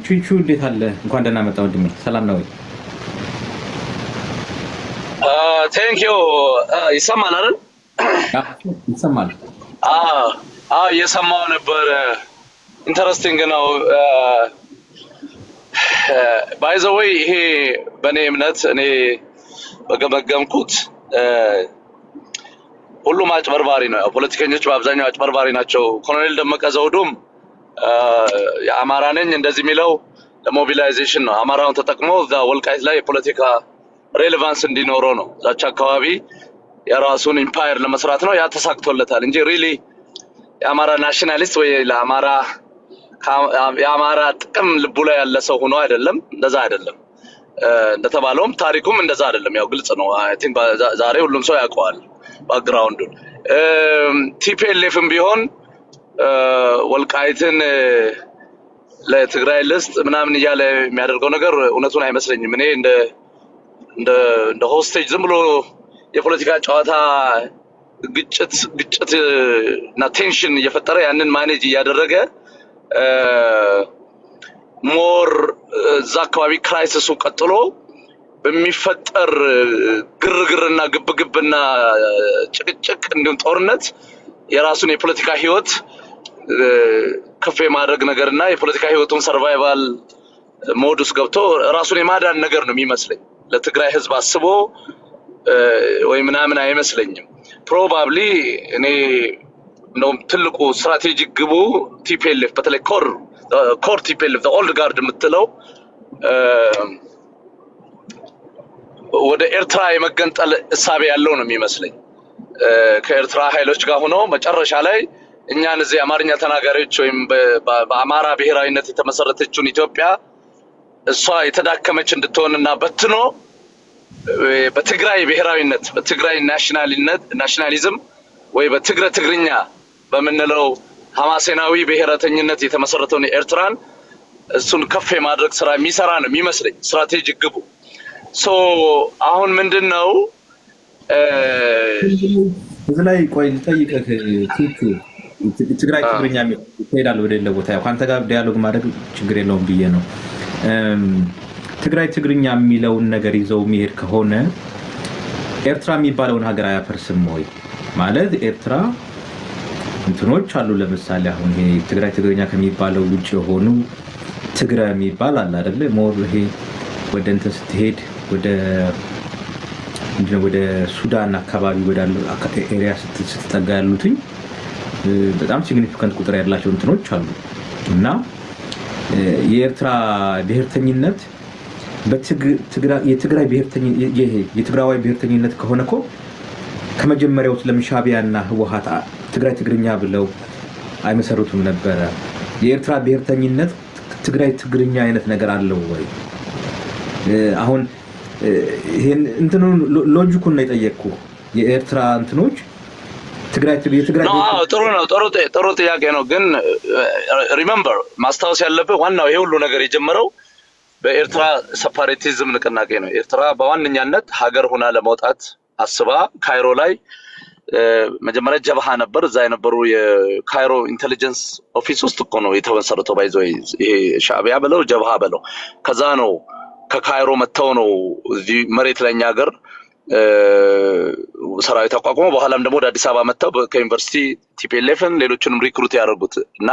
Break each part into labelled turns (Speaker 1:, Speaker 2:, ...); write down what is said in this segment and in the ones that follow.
Speaker 1: ቹቹ እንዴት አለ? እንኳን ደህና መጣ ወንድሜ። ሰላም ነው ወይ?
Speaker 2: ቴንክ ዩ ይሰማል አይደል?
Speaker 1: ይሰማል።
Speaker 2: እየሰማው ነበር። ኢንተረስቲንግ ነው። ባይ ዘ ዌይ ይሄ በእኔ እምነት እኔ በገመገምኩት ሁሉም አጭበርባሪ ነው። ፖለቲከኞች በአብዛኛው አጭበርባሪ ናቸው። ኮሎኔል ደመቀ ዘውዱም የአማራ ነኝ እንደዚህ የሚለው ለሞቢላይዜሽን ነው። አማራውን ተጠቅሞ እዛ ወልቃይት ላይ የፖለቲካ ሬሌቫንስ እንዲኖረው ነው። ዛቻ አካባቢ የራሱን ኢምፓየር ለመስራት ነው። ያ ተሳክቶለታል እንጂ ሪሊ የአማራ ናሽናሊስት ወይ ለአማራ የአማራ ጥቅም ልቡ ላይ ያለ ሰው ሆኖ አይደለም። እንደዛ አይደለም። እንደተባለውም ታሪኩም እንደዛ አይደለም። ያው ግልጽ ነው። አይ ቲንክ ዛሬ ሁሉም ሰው ያውቀዋል ባክግራውንዱን። ቲፒኤልኤፍም ቢሆን ወልቃይትን ለትግራይ ልስጥ ምናምን እያለ የሚያደርገው ነገር እውነቱን አይመስለኝም። እኔ እንደ ሆስቴጅ ዝም ብሎ የፖለቲካ ጨዋታ ግጭት እና ቴንሽን እየፈጠረ ያንን ማኔጅ እያደረገ ሞር እዛ አካባቢ ክራይሲሱ ቀጥሎ በሚፈጠር ግርግርና ግብግብና ጭቅጭቅ እንዲሁም ጦርነት የራሱን የፖለቲካ ህይወት ከፍ የማድረግ ነገርና የፖለቲካ ህይወቱን ሰርቫይቫል ሞዱስ ገብቶ ራሱን የማዳን ነገር ነው የሚመስለኝ። ለትግራይ ህዝብ አስቦ ወይ ምናምን አይመስለኝም። ፕሮባብሊ እኔ እንደውም ትልቁ ስትራቴጂክ ግቡ ቲፒኤልኤፍ በተለይ ኮር ቲፒኤልኤፍ ኦልድ ጋርድ የምትለው ወደ ኤርትራ የመገንጠል እሳቤ ያለው ነው የሚመስለኝ። ከኤርትራ ኃይሎች ጋር ሆኖ መጨረሻ ላይ እኛን እዚህ አማርኛ ተናጋሪዎች ወይም በአማራ ብሔራዊነት የተመሰረተችውን ኢትዮጵያ እሷ የተዳከመች እንድትሆንና በትኖ በትግራይ ብሔራዊነት በትግራይ ናሽናሊዝም ወይ ትግርኛ በምንለው ሐማሴናዊ ብሔረተኝነት የተመሰረተውን ኤርትራን እሱን ከፍ የማድረግ ስራ የሚሰራ ነው የሚመስለኝ ስትራቴጂክ ግቡ። ሶ አሁን ምንድነው
Speaker 1: እዚህ ላይ ቆይ ልጠይቅህ። ትግራይ ትግርኛ ይሄዳል ወደ ሌላ ቦታ ያው ካንተ ጋር ዲያሎግ ማድረግ ችግር የለውም ብዬ ነው። ትግራይ ትግርኛ የሚለውን ነገር ይዘው የሚሄድ ከሆነ ኤርትራ የሚባለውን ሀገር አያፈርስም ወይ? ማለት ኤርትራ እንትኖች አሉ። ለምሳሌ አሁን ይሄ ትግራይ ትግርኛ ከሚባለው ውጭ የሆኑ ትግረ የሚባል አለ አይደለ? ሞር ይሄ ወደ እንትን ስትሄድ ወደ ሱዳን አካባቢ ወዳለው ኤሪያ ስትጠጋ ያሉትኝ በጣም ሲግኒፊካንት ቁጥር ያላቸው እንትኖች አሉ እና የኤርትራ ብሔርተኝነት የትግራይ ብሔርተኝነት ከሆነ እኮ ከመጀመሪያው ለሻዕቢያና ህወሓት ትግራይ ትግርኛ ብለው አይመሰሩትም ነበረ። የኤርትራ ብሔርተኝነት ትግራይ ትግርኛ አይነት ነገር አለው ወይ? አሁን ይሄን እንትኑ ሎጂኩን ነው የጠየቅኩ። የኤርትራ እንትኖች ትግራይ
Speaker 2: ጥሩ ጥያቄ ነው። ግን ሪሜምበር ማስታወስ ያለብህ ዋናው ይሄ ሁሉ ነገር የጀመረው በኤርትራ ሰፓሬቲዝም ንቅናቄ ነው። ኤርትራ በዋነኛነት ሀገር ሆና ለመውጣት አስባ ካይሮ ላይ መጀመሪያ ጀብሃ ነበር። እዛ የነበሩ የካይሮ ኢንተለጀንስ ኦፊስ ውስጥ እኮ ነው የተመሰረተው። ባይዞ ይሄ ሻዕቢያ በለው ጀብሃ በለው ከዛ ነው ከካይሮ መተው ነው እዚህ መሬት ላይ ሀገር ሰራዊት አቋቁሞ በኋላም ደግሞ ወደ አዲስ አበባ መተው ከዩኒቨርሲቲ ቲፒኤልኤፍን ሌሎችንም ሪክሩት ያደርጉት እና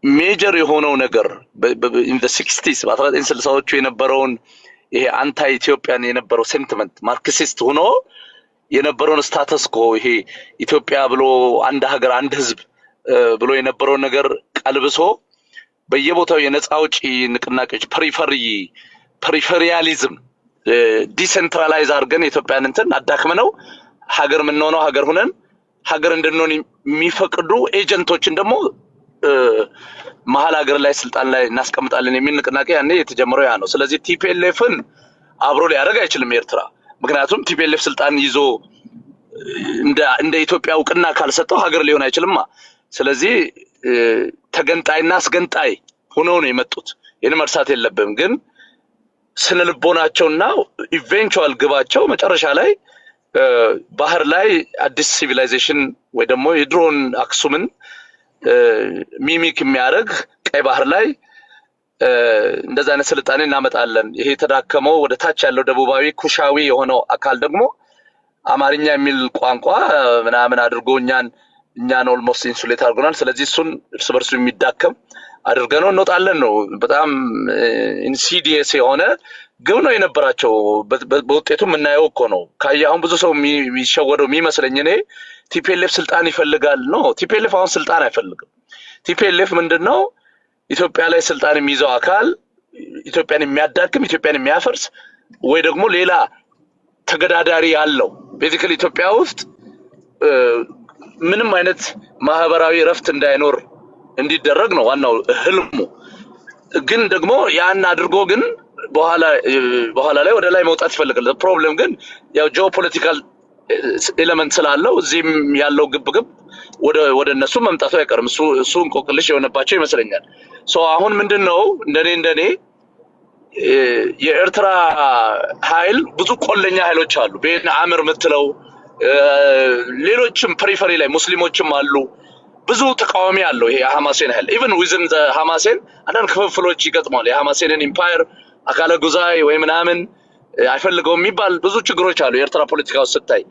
Speaker 2: ሜጀር የሆነው ነገር in the 60s በ1960ዎቹ የነበረውን ይሄ አንታይ ኢትዮጵያን የነበረው ሴንቲመንት ማርክሲስት ሆኖ የነበረውን ስታተስ ኮ ይሄ ኢትዮጵያ ብሎ አንድ ሀገር አንድ ህዝብ ብሎ የነበረውን ነገር ቀልብሶ በየቦታው የነፃ አውጪ ንቅናቄዎች ፐሪፈሪያሊዝም ዲሴንትራላይዝ አድርገን ኢትዮጵያን እንትን አዳክመነው ሀገር ምንሆነው ሀገር ሆነን ሀገር እንድንሆን የሚፈቅዱ ኤጀንቶችን ደግሞ መሀል ሀገር ላይ ስልጣን ላይ እናስቀምጣለን የሚል ንቅናቄ ያኔ የተጀመረው ያ ነው። ስለዚህ ቲፒኤልኤፍን አብሮ ሊያደርግ አይችልም ኤርትራ። ምክንያቱም ቲፒኤልኤፍ ስልጣን ይዞ እንደ ኢትዮጵያ እውቅና ካልሰጠው ሀገር ሊሆን አይችልም። ስለዚህ ተገንጣይና አስገንጣይ ሆነው ነው የመጡት። ይሄን መርሳት የለብንም። ግን ስነልቦናቸውና ኢቬንቹዋል ግባቸው መጨረሻ ላይ ባህር ላይ አዲስ ሲቪላይዜሽን ወይ ደግሞ የድሮን አክሱምን ሚሚክ የሚያደርግ ቀይ ባህር ላይ እንደዛ አይነት ስልጣኔ እናመጣለን። ይሄ ተዳከመው ወደ ታች ያለው ደቡባዊ ኩሻዊ የሆነው አካል ደግሞ አማርኛ የሚል ቋንቋ ምናምን አድርጎ እኛን ኦልሞስት ኢንሱሌት አድርጎናል። ስለዚህ እሱን እርስ በርሱ የሚዳከም አድርገነው እንወጣለን ነው። በጣም ኢንሲዲየስ የሆነ ግብ ነው የነበራቸው። በውጤቱ የምናየው እኮ ነው። አሁን ብዙ ሰው የሚሸወደው የሚመስለኝ እኔ ቲፒኤልኤፍ ስልጣን ይፈልጋል ነው። ቲፒኤልኤፍ አሁን ስልጣን አይፈልግም። ቲፒኤልኤፍ ምንድነው? ኢትዮጵያ ላይ ስልጣን የሚይዘው አካል ኢትዮጵያን የሚያዳክም ኢትዮጵያን የሚያፈርስ ወይ ደግሞ ሌላ ተገዳዳሪ ያለው ቤዚካሊ ኢትዮጵያ ውስጥ ምንም አይነት ማህበራዊ ረፍት እንዳይኖር እንዲደረግ ነው ዋናው ህልሙ። ግን ደግሞ ያን አድርጎ ግን በኋላ ላይ ወደ ላይ መውጣት ይፈልጋል። ፕሮብሌም ግን ያው ጂኦፖለቲካል ኤሌመንት ስላለው እዚህም ያለው ግብግብ ወደ እነሱ መምጣቱ አይቀርም። እሱ እንቆቅልሽ የሆነባቸው ይመስለኛል። አሁን ምንድነው እንደኔ የኤርትራ ኃይል ብዙ ቆለኛ ኃይሎች አሉ። ቤን አምር ምትለው ሌሎችም ፐሪፈሪ ላይ ሙስሊሞችም አሉ። ብዙ ተቃዋሚ አለው ይሄ ሐማሴን ኃይል። ኢቭን ዊዝን ዘ ሐማሴን አንዳንድ ክፍፍሎች ይገጥማል። የሐማሴንን ኢምፓየር አካለ ጉዛይ ወይ ምናምን አይፈልገው የሚባል ብዙ ችግሮች አሉ የኤርትራ ፖለቲካ ውስጥ ስታይ።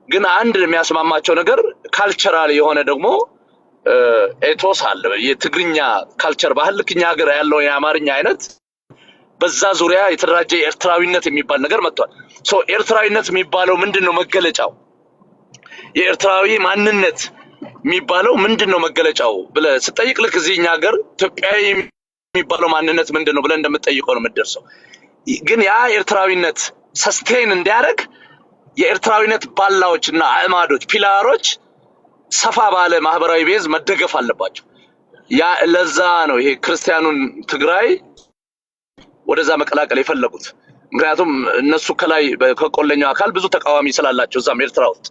Speaker 2: ግን አንድ የሚያስማማቸው ነገር ካልቸራል የሆነ ደግሞ ኤቶስ አለ። የትግርኛ ካልቸር ባህል ልክ እኛ ሀገር ያለው የአማርኛ አይነት በዛ ዙሪያ የተደራጀ ኤርትራዊነት የሚባል ነገር መጥቷል። ኤርትራዊነት የሚባለው ምንድነው መገለጫው? የኤርትራዊ ማንነት የሚባለው ምንድነው መገለጫው ብለህ ስጠይቅ ልክ እዚህ እኛ ሀገር ኢትዮጵያዊ የሚባለው ማንነት ምንድነው ብለህ እንደምትጠይቀው ነው የምትደርሰው። ግን ያ ኤርትራዊነት ሰስቴን እንዲያደርግ የኤርትራዊነት ባላዎችና አዕማዶች ፒላሮች ሰፋ ባለ ማህበራዊ ቤዝ መደገፍ አለባቸው። ያ ለዛ ነው ይሄ ክርስቲያኑን ትግራይ ወደዛ መቀላቀል የፈለጉት። ምክንያቱም እነሱ ከላይ ከቆለኛው አካል ብዙ ተቃዋሚ ስላላቸው እዛም ኤርትራ ውስጥ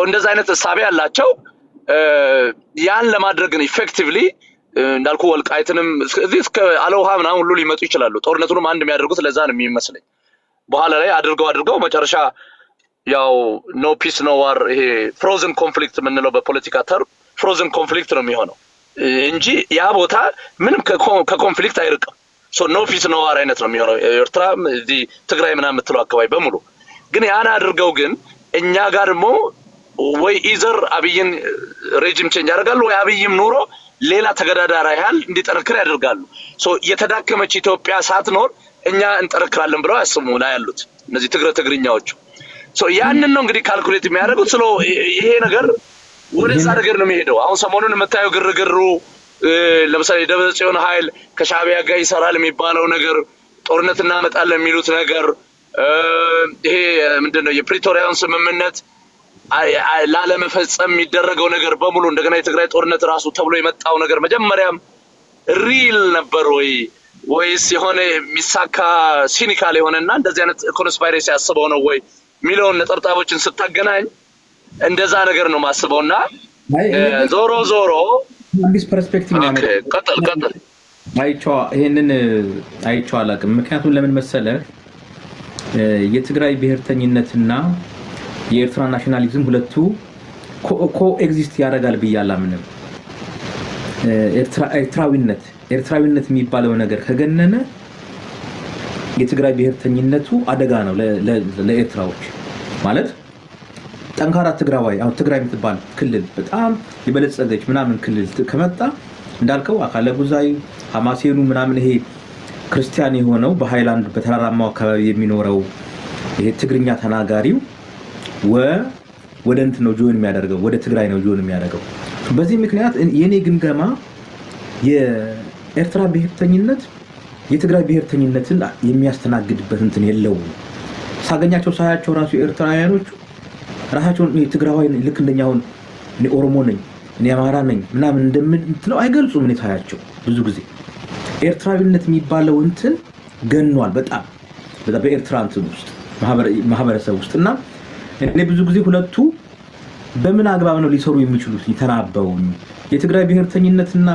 Speaker 2: እንደዛ አይነት እሳቤ ያላቸው ያን ለማድረግ ነው ኢፌክቲቭሊ እንዳልኩ ወልቃይትንም እዚህ እስከ አለውሃ ምናምን ሁሉ ሊመጡ ይችላሉ። ጦርነቱንም አንድ የሚያደርጉት ለዛ ነው የሚመስለኝ። በኋላ ላይ አድርገው መጨረሻ ያው ኖ ፒስ ኖ ዋር ይሄ ፍሮዝን ኮንፍሊክት የምንለው በፖለቲካ ተርም ፍሮዝን ኮንፍሊክት ነው የሚሆነው እንጂ ያ ቦታ ምንም ከኮንፍሊክት አይርቅም። ኖ ፒስ ኖ ዋር አይነት ነው የሚሆነው። ኤርትራ እዚህ ትግራይ ምናምን የምትለው አካባቢ በሙሉ ግን ያን አድርገው ግን እኛ ጋር ደግሞ ወይ ኢዘር አብይን ሬጂም ቼንጅ ያደርጋሉ ወይ አብይም ኑሮ ሌላ ተገዳዳሪ ኃይል እንዲጠነክር ያደርጋሉ። የተዳከመች ኢትዮጵያ ሳትኖር እኛ እንጠነክራለን ብለው ያስሙ ላይ ያሉት እነዚህ ትግርኛዎቹ ያንን ነው እንግዲህ ካልኩሌት የሚያደርጉት። ይሄ ነገር ወደዛ ነገር ነው የሚሄደው። አሁን ሰሞኑን የምታየው ግርግሩ ለምሳሌ ደብረጽዮን ኃይል ከሻዕቢያ ጋር ይሰራል የሚባለው ነገር፣ ጦርነት እናመጣለን የሚሉት ነገር፣ ይሄ ምንድነው የፕሪቶሪያውን ስምምነት ላለመፈጸም የሚደረገው ነገር በሙሉ እንደገና የትግራይ ጦርነት ራሱ ተብሎ የመጣው ነገር መጀመሪያም ሪል ነበር ወይስ የሆነ የሚሳካ ሲኒካል የሆነና እንደዚህ አይነት ኮንስፓይሬሲ ያስበው ነው ወይ ሚሊዮን ነጠብጣቦችን ስታገናኝ እንደዛ ነገር ነው ማስበውና ዞሮ
Speaker 1: አዲስ ፐርስፔክቲቭ ነው ያመጣው።
Speaker 2: ቀጥል
Speaker 1: ይሄንን አይቼው አላውቅም። ምክንያቱም ለምን መሰለህ የትግራይ ብሔርተኝነትና የኤርትራ ናሽናሊዝም ሁለቱ ኮኤግዚስት ያደርጋል ብዬ አላምንም። ኤርትራዊነት የሚባለው ነገር ከገነነ የትግራይ ብሔርተኝነቱ አደጋ ነው ለኤርትራዎች። ማለት ጠንካራ ትግራዋይ አሁን ትግራይ የምትባል ክልል በጣም የበለጸገች ምናምን ክልል ከመጣ እንዳልከው አካለ ጉዛይ ሐማሴኑ ምናምን ይሄ ክርስቲያን የሆነው በሃይላንድ በተራራማው አካባቢ የሚኖረው ይሄ ትግርኛ ተናጋሪው ወደ እንትን ነው ጆይን የሚያደርገው ወደ ትግራይ ነው ጆይን የሚያደርገው። በዚህ ምክንያት የኔ ግምገማ የኤርትራ ብሔርተኝነት የትግራይ ብሔርተኝነትን የሚያስተናግድበት እንትን የለውም። ሳገኛቸው ሳያቸው ራሱ ኤርትራውያኖቹ ራሳቸውን ትግራዋይ ልክ እንደኛ አሁን እኔ ኦሮሞ ነኝ እኔ አማራ ነኝ ምናምን እንደምትለው አይገልጹም። እኔ ታያቸው ብዙ ጊዜ ኤርትራዊነት የሚባለው እንትን ገኗል በጣም በኤርትራ እንትን ውስጥ ማህበረሰብ ውስጥና እኔ ብዙ ጊዜ ሁለቱ በምን አግባብ ነው ሊሰሩ የሚችሉት ይተናበው የትግራይ ብሔርተኝነትና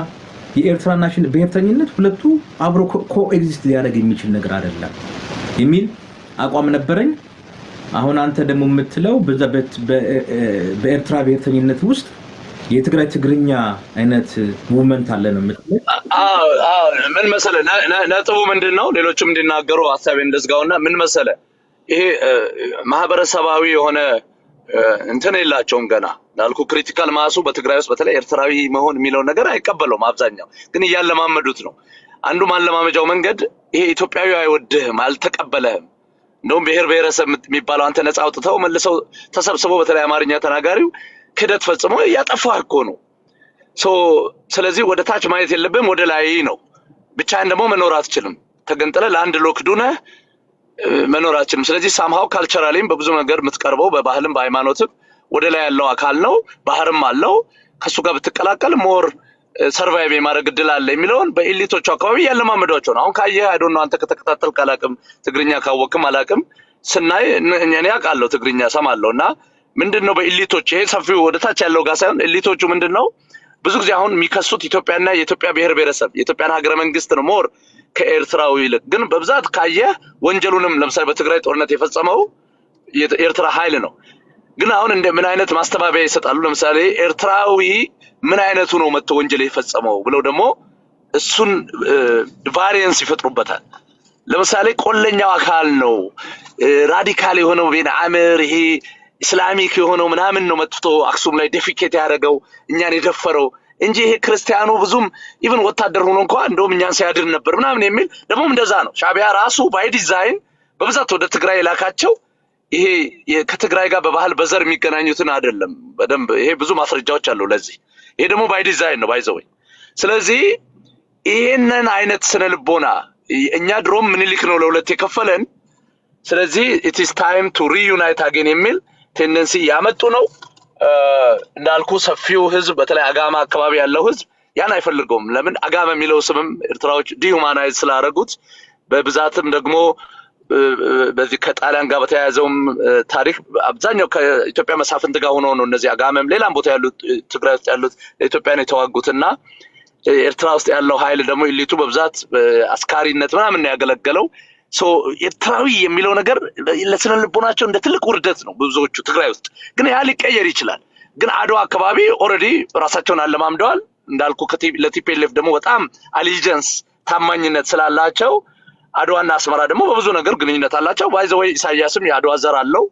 Speaker 1: የኤርትራ ናሽናል ብሔርተኝነት ሁለቱ አብሮ ኮኤግዚስት ሊያደርግ የሚችል ነገር አይደለም የሚል አቋም ነበረኝ። አሁን አንተ ደግሞ የምትለው በኤርትራ ብሔርተኝነት ውስጥ የትግራይ ትግርኛ አይነት ሙቭመንት አለ ነው የምትለው?
Speaker 2: ምን መሰለ ነጥቡ ምንድነው? ሌሎችም እንዲናገሩ ሐሳቤን እንደዝጋውና ምን መሰለ ይሄ ማህበረሰባዊ የሆነ እንትን የላቸውም ገና እንዳልኩ ክሪቲካል ማሱ በትግራይ ውስጥ በተለይ ኤርትራዊ መሆን የሚለውን ነገር አይቀበለውም። አብዛኛው ግን እያለማመዱት ነው። አንዱ ማለማመጃው መንገድ ይሄ ኢትዮጵያዊ አይወድህም፣ አልተቀበለህም። እንደውም ብሔር ብሔረሰብ የሚባለው አንተ ነፃ አውጥተው መልሰው ተሰብስበው በተለይ አማርኛ ተናጋሪው ክደት ፈጽሞ እያጠፋህ እኮ ነው። ስለዚህ ወደ ታች ማየት የለብህም፣ ወደ ላይ ነው። ብቻህን ደግሞ መኖር አትችልም። ተገንጥለህ ለአንድ ሎክድ ሆነህ መኖር አትችልም። ስለዚህ ሳምሃው ካልቸራሊም በብዙ ነገር የምትቀርበው በባህልም በሃይማኖትም ወደ ላይ ያለው አካል ነው። ባህርም አለው። ከሱ ጋር ብትቀላቀል ሞር ሰርቫይቭ የማድረግ እድል አለ የሚለውን በኤሊቶቹ አካባቢ ያለማመዷቸው ነው። አሁን ካየህ አይ ዶንት ኖ አንተ ከተከታተልክ አላውቅም፣ ትግርኛ ካወቅም አላውቅም። ስናይ እኔ አውቃለሁ ትግርኛ ሰማለሁ እና ምንድነው በኤሊቶች ይሄ ሰፊው ወደ ታች ያለው ጋር ሳይሆን ኤሊቶቹ ምንድነው ብዙ ጊዜ አሁን የሚከሱት ኢትዮጵያና የኢትዮጵያ ብሔር ብሔረሰብ የኢትዮጵያን ሀገረ መንግስት ነው ሞር ከኤርትራው ይልቅ። ግን በብዛት ካየህ ወንጀሉንም ለምሳሌ በትግራይ ጦርነት የፈጸመው የኤርትራ ኃይል ነው። ግን አሁን እንደ ምን አይነት ማስተባበያ ይሰጣሉ? ለምሳሌ ኤርትራዊ ምን አይነቱ ነው መጥቶ ወንጀል የፈጸመው ብለው ደግሞ እሱን ቫሪየንስ ይፈጥሩበታል። ለምሳሌ ቆለኛው አካል ነው ራዲካል የሆነው ቤን አምር ይሄ ኢስላሚክ የሆነው ምናምን ነው መጥቶ አክሱም ላይ ዴፊኬት ያደረገው እኛን የደፈረው እንጂ ይሄ ክርስቲያኑ ብዙም ኢቭን ወታደር ሆኖ እንኳን እንደውም እኛን ሲያድር ነበር ምናምን የሚል ደግሞ እንደዛ ነው። ሻዕቢያ ራሱ ባይ ዲዛይን በብዛት ወደ ትግራይ ላካቸው ይሄ ከትግራይ ጋር በባህል በዘር የሚገናኙትን አይደለም። በደንብ ይሄ ብዙ ማስረጃዎች አሉ ለዚህ። ይሄ ደግሞ ባይ ዲዛይን ነው ባይዘወይ። ስለዚህ ይሄንን አይነት ስነ ልቦና እኛ ድሮም ምኒልክ ነው ለሁለት የከፈለን። ስለዚህ it is time to reunite again የሚል ቴንደንሲ ያመጡ ነው። እንዳልኩ ሰፊው ህዝብ በተለይ አጋማ አካባቢ ያለው ህዝብ ያን አይፈልገውም። ለምን አጋማ የሚለው ስምም ኤርትራዎች ዲሁማናይዝ ስላደረጉት በብዛትም ደግሞ በዚህ ከጣሊያን ጋር በተያያዘውም ታሪክ አብዛኛው ከኢትዮጵያ መሳፍንት ጋር ሆኖ ነው እነዚህ አጋማም ሌላም ቦታ ያሉት ትግራይ ውስጥ ያሉት ለኢትዮጵያ ነው የተዋጉትና ኤርትራ ውስጥ ያለው ኃይል ደግሞ ኢሊቱ በብዛት አስካሪነት ምናምን ያገለገለው ኤርትራዊ የሚለው ነገር ለስነ ልቦናቸው እንደ ትልቅ ውርደት ነው ብዙዎቹ ትግራይ ውስጥ። ግን ያ ሊቀየር ይችላል። ግን አድዋ አካባቢ ኦልሬዲ ራሳቸውን አለማምደዋል። እንዳልኩ ለቲፒኤልኤፍ ደግሞ በጣም አሊጀንስ ታማኝነት ስላላቸው አድዋና አስመራ ደግሞ በብዙ ነገር ግንኙነት አላቸው። ባይ ዘ ወይ ኢሳያስም የአድዋ ዘር አለው።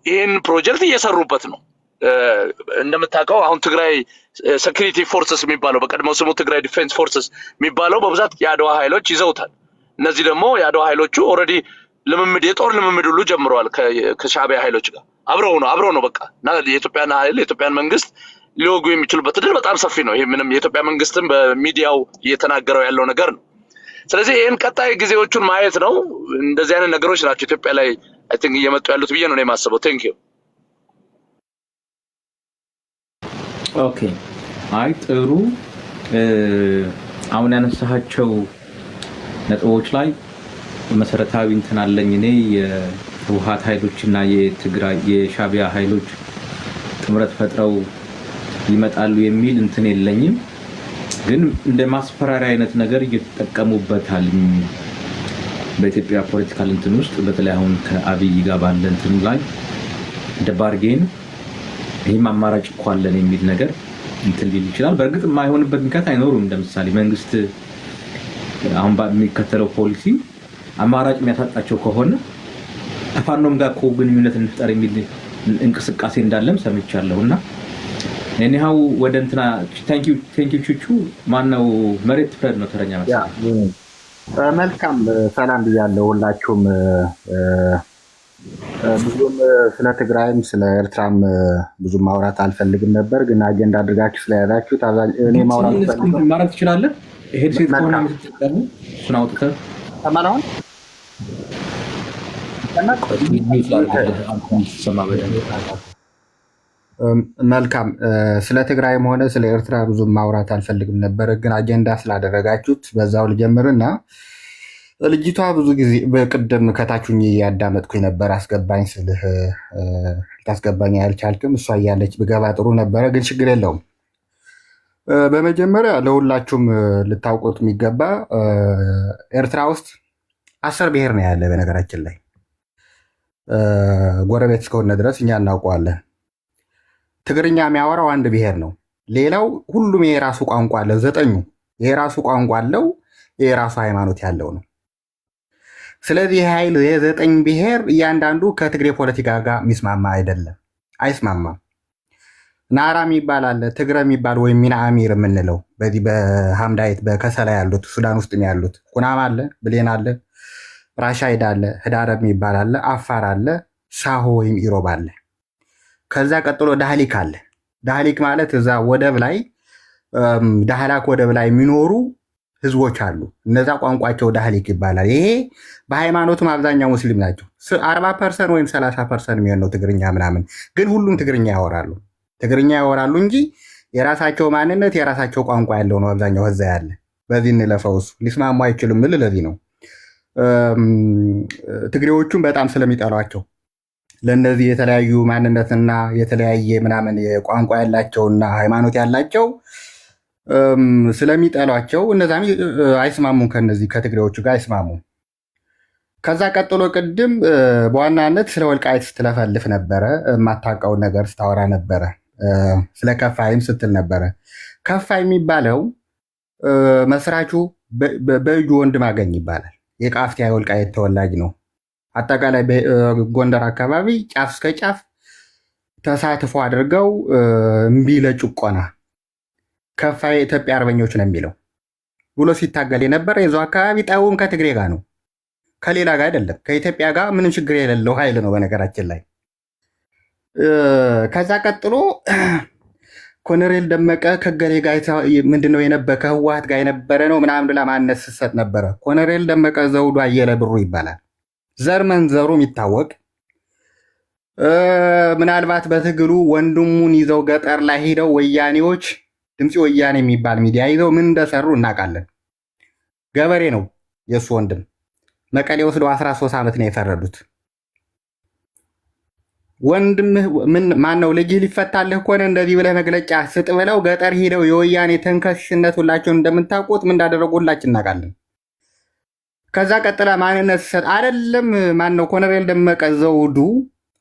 Speaker 2: ይህን ፕሮጀክት እየሰሩበት ነው። እንደምታውቀው አሁን ትግራይ ሴኩሪቲ ፎርስስ የሚባለው በቀድሞው ስሙ ትግራይ ዲፌንስ ፎርስስ የሚባለው በብዛት የአድዋ ኃይሎች ይዘውታል። እነዚህ ደግሞ የአድዋ ኃይሎቹ ኦልሬዲ ልምምድ የጦር ልምምድ ሁሉ ጀምረዋል ከሻዕቢያ ኃይሎች ጋር አብረው ነው በቃ እና የኢትዮጵያን ኃይል የኢትዮጵያን መንግስት ሊወጉ የሚችሉበት እድል በጣም ሰፊ ነው። ይሄ ምንም የኢትዮጵያ መንግስትም በሚዲያው እየተናገረው ያለው ነገር ነው። ስለዚህ ይሄን ቀጣይ ጊዜዎቹን ማየት ነው። እንደዚህ አይነት ነገሮች ናቸው ኢትዮጵያ ላይ አይ ቲንክ እየመጡ ያሉት ብዬ ነው የማስበው። ቴንክ ዩ።
Speaker 1: ኦኬ አይ ጥሩ። አሁን ያነሳቸው ነጥቦች ላይ መሰረታዊ እንትን አለኝ እኔ የህወሓት ኃይሎችና የትግራይ የሻዕቢያ ኃይሎች ጥምረት ፈጥረው ይመጣሉ የሚል እንትን የለኝም። ግን እንደ ማስፈራሪያ አይነት ነገር እየተጠቀሙበታል በኢትዮጵያ ፖለቲካል እንትን ውስጥ በተለይ አሁን ከአብይ ጋር ባለ እንትን ላይ እንደ ባርጌን ይህም አማራጭ እኮ አለን የሚል ነገር እንትን ሊል ይችላል። በእርግጥ የማይሆንበት ምክንያት አይኖሩም። እንደምሳሌ መንግስት አሁን በሚከተለው ፖሊሲ አማራጭ የሚያሳጣቸው ከሆነ ከፋኖም ጋር እኮ ግንኙነት እንፍጠር የሚል እንቅስቃሴ እንዳለም ሰምቻለሁና እኔው ወደ እንትና ቴንክ ዩ ቹቹ ማነው መሬት ፍረድ ነው ተረኛ መሰለኝ።
Speaker 3: መልካም ሰላም ብያለሁ ሁላችሁም። ብዙም ስለ ትግራይም ስለ ኤርትራም ብዙም ማውራት አልፈልግም ነበር፣ ግን አጀንዳ አድርጋችሁ ስለያዛችሁት እኔ ማውራት ፈልጋለሁ።
Speaker 1: ማውራት ትችላለህ። ሄድ ሴት ሆነ ምትጠቀሙ እሱን አውጥተህ
Speaker 3: ተማራውን መልካም ስለ ትግራይም ሆነ ስለ ኤርትራ ብዙም ማውራት አልፈልግም ነበር፣ ግን አጀንዳ ስላደረጋችሁት በዛው ልጀምርና ልጅቷ ብዙ ጊዜ በቅድም ከታችኝ ያዳመጥኩኝ ነበር። አስገባኝ ስልህ ታስገባኝ አልቻልክም። እሷ እያለች ብገባ ጥሩ ነበረ፣ ግን ችግር የለውም። በመጀመሪያ ለሁላችሁም ልታውቁት የሚገባ ኤርትራ ውስጥ 10 ብሔር ነው ያለ። በነገራችን ላይ ጎረቤት እስከሆነ ድረስ እኛ እናውቀዋለን። ትግርኛ የሚያወራው አንድ ብሔር ነው። ሌላው ሁሉም የራሱ ቋንቋ አለ። ዘጠኙ የራሱ ቋንቋ አለው፣ የራሱ ሃይማኖት ያለው ነው። ስለዚህ ኃይል የዘጠኝ ብሔር እያንዳንዱ ከትግሬ ፖለቲካ ጋር የሚስማማ አይደለም፣ አይስማማም። ናራ የሚባል አለ፣ ትግረ የሚባል ወይም ሚና አሚር የምንለው በዚህ በሐምዳይት በከሰላ ያሉት ሱዳን ውስጥ ያሉት ኩናማ አለ፣ ብሌን አለ፣ ራሻይድ አለ፣ ህዳረብ የሚባል አለ፣ አፋር አለ፣ ሳሆ ወይም ኢሮብ አለ። ከዛ ቀጥሎ ዳህሊክ አለ። ዳህሊክ ማለት እዛ ወደብ ላይ ዳህላክ ወደብ ላይ የሚኖሩ ህዝቦች አሉ። እነዛ ቋንቋቸው ዳህሊክ ይባላል። ይሄ በሃይማኖቱም አብዛኛው ሙስሊም ናቸው። 40% ወይም 30% የሚሆን ነው ትግርኛ ምናምን፣ ግን ሁሉም ትግርኛ ያወራሉ። ትግርኛ ያወራሉ እንጂ የራሳቸው ማንነት የራሳቸው ቋንቋ ያለው ነው አብዛኛው እዛ ያለ። በዚህ እንለፈው፣ እሱ ሊስማሙ አይችልም ምል ለዚህ ነው ትግሬዎቹም በጣም ስለሚጠሏቸው ለእነዚህ የተለያዩ ማንነትና የተለያየ ምናምን ቋንቋ ያላቸውና ሃይማኖት ያላቸው ስለሚጠሏቸው እነዛም አይስማሙም፣ ከነዚህ ከትግሬዎቹ ጋር አይስማሙም። ከዛ ቀጥሎ ቅድም በዋናነት ስለ ወልቃይት ስትለፈልፍ ነበረ፣ የማታውቀውን ነገር ስታወራ ነበረ። ስለ ከፋይም ስትል ነበረ። ከፋይ የሚባለው መስራቹ በእጁ ወንድማገኝ ይባላል። የቃፍቲያ የወልቃይት ተወላጅ ነው። አጠቃላይ ጎንደር አካባቢ ጫፍ እስከ ጫፍ ተሳትፎ አድርገው እምቢ ለጭቆና ከፋይ የኢትዮጵያ አርበኞች ነው የሚለው ብሎ ሲታገል የነበረ የዛው አካባቢ ጠቡም ከትግሬ ጋር ነው፣ ከሌላ ጋር አይደለም። ከኢትዮጵያ ጋር ምንም ችግር የሌለው ኃይል ነው በነገራችን ላይ። ከዛ ቀጥሎ ኮሎኔል ደመቀ ከገሌ ጋር ምንድነው የነበረ ከህወሓት ጋር የነበረ ነው ምናምን ብላ ማንነት ስትሰጥ ነበረ። ኮሎኔል ደመቀ ዘውዱ አየለ ብሩ ይባላል። ዘር መንዘሩ የሚታወቅ ምናልባት በትግሉ ወንድሙን ይዘው ገጠር ላይ ሄደው ወያኔዎች ድምፂ ወያኔ የሚባል ሚዲያ ይዘው ምን እንደሰሩ እናውቃለን። ገበሬ ነው የእሱ ወንድም። መቀሌ ወስደው 13 ዓመት ነው የፈረዱት። ወንድምህ ማን ነው ልጅህ ሊፈታልህ ከሆነ እንደዚህ ብለህ መግለጫ ስጥ ብለው ገጠር ሄደው የወያኔ ተንከሽነት ሁላቸውን እንደምታውቁት ምን እንዳደረጉላችሁ እናውቃለን። ከዛ ቀጥላ ማንነት ሰጥ አይደለም ማን ነው ኮሎኔል ደመቀ ዘውዱ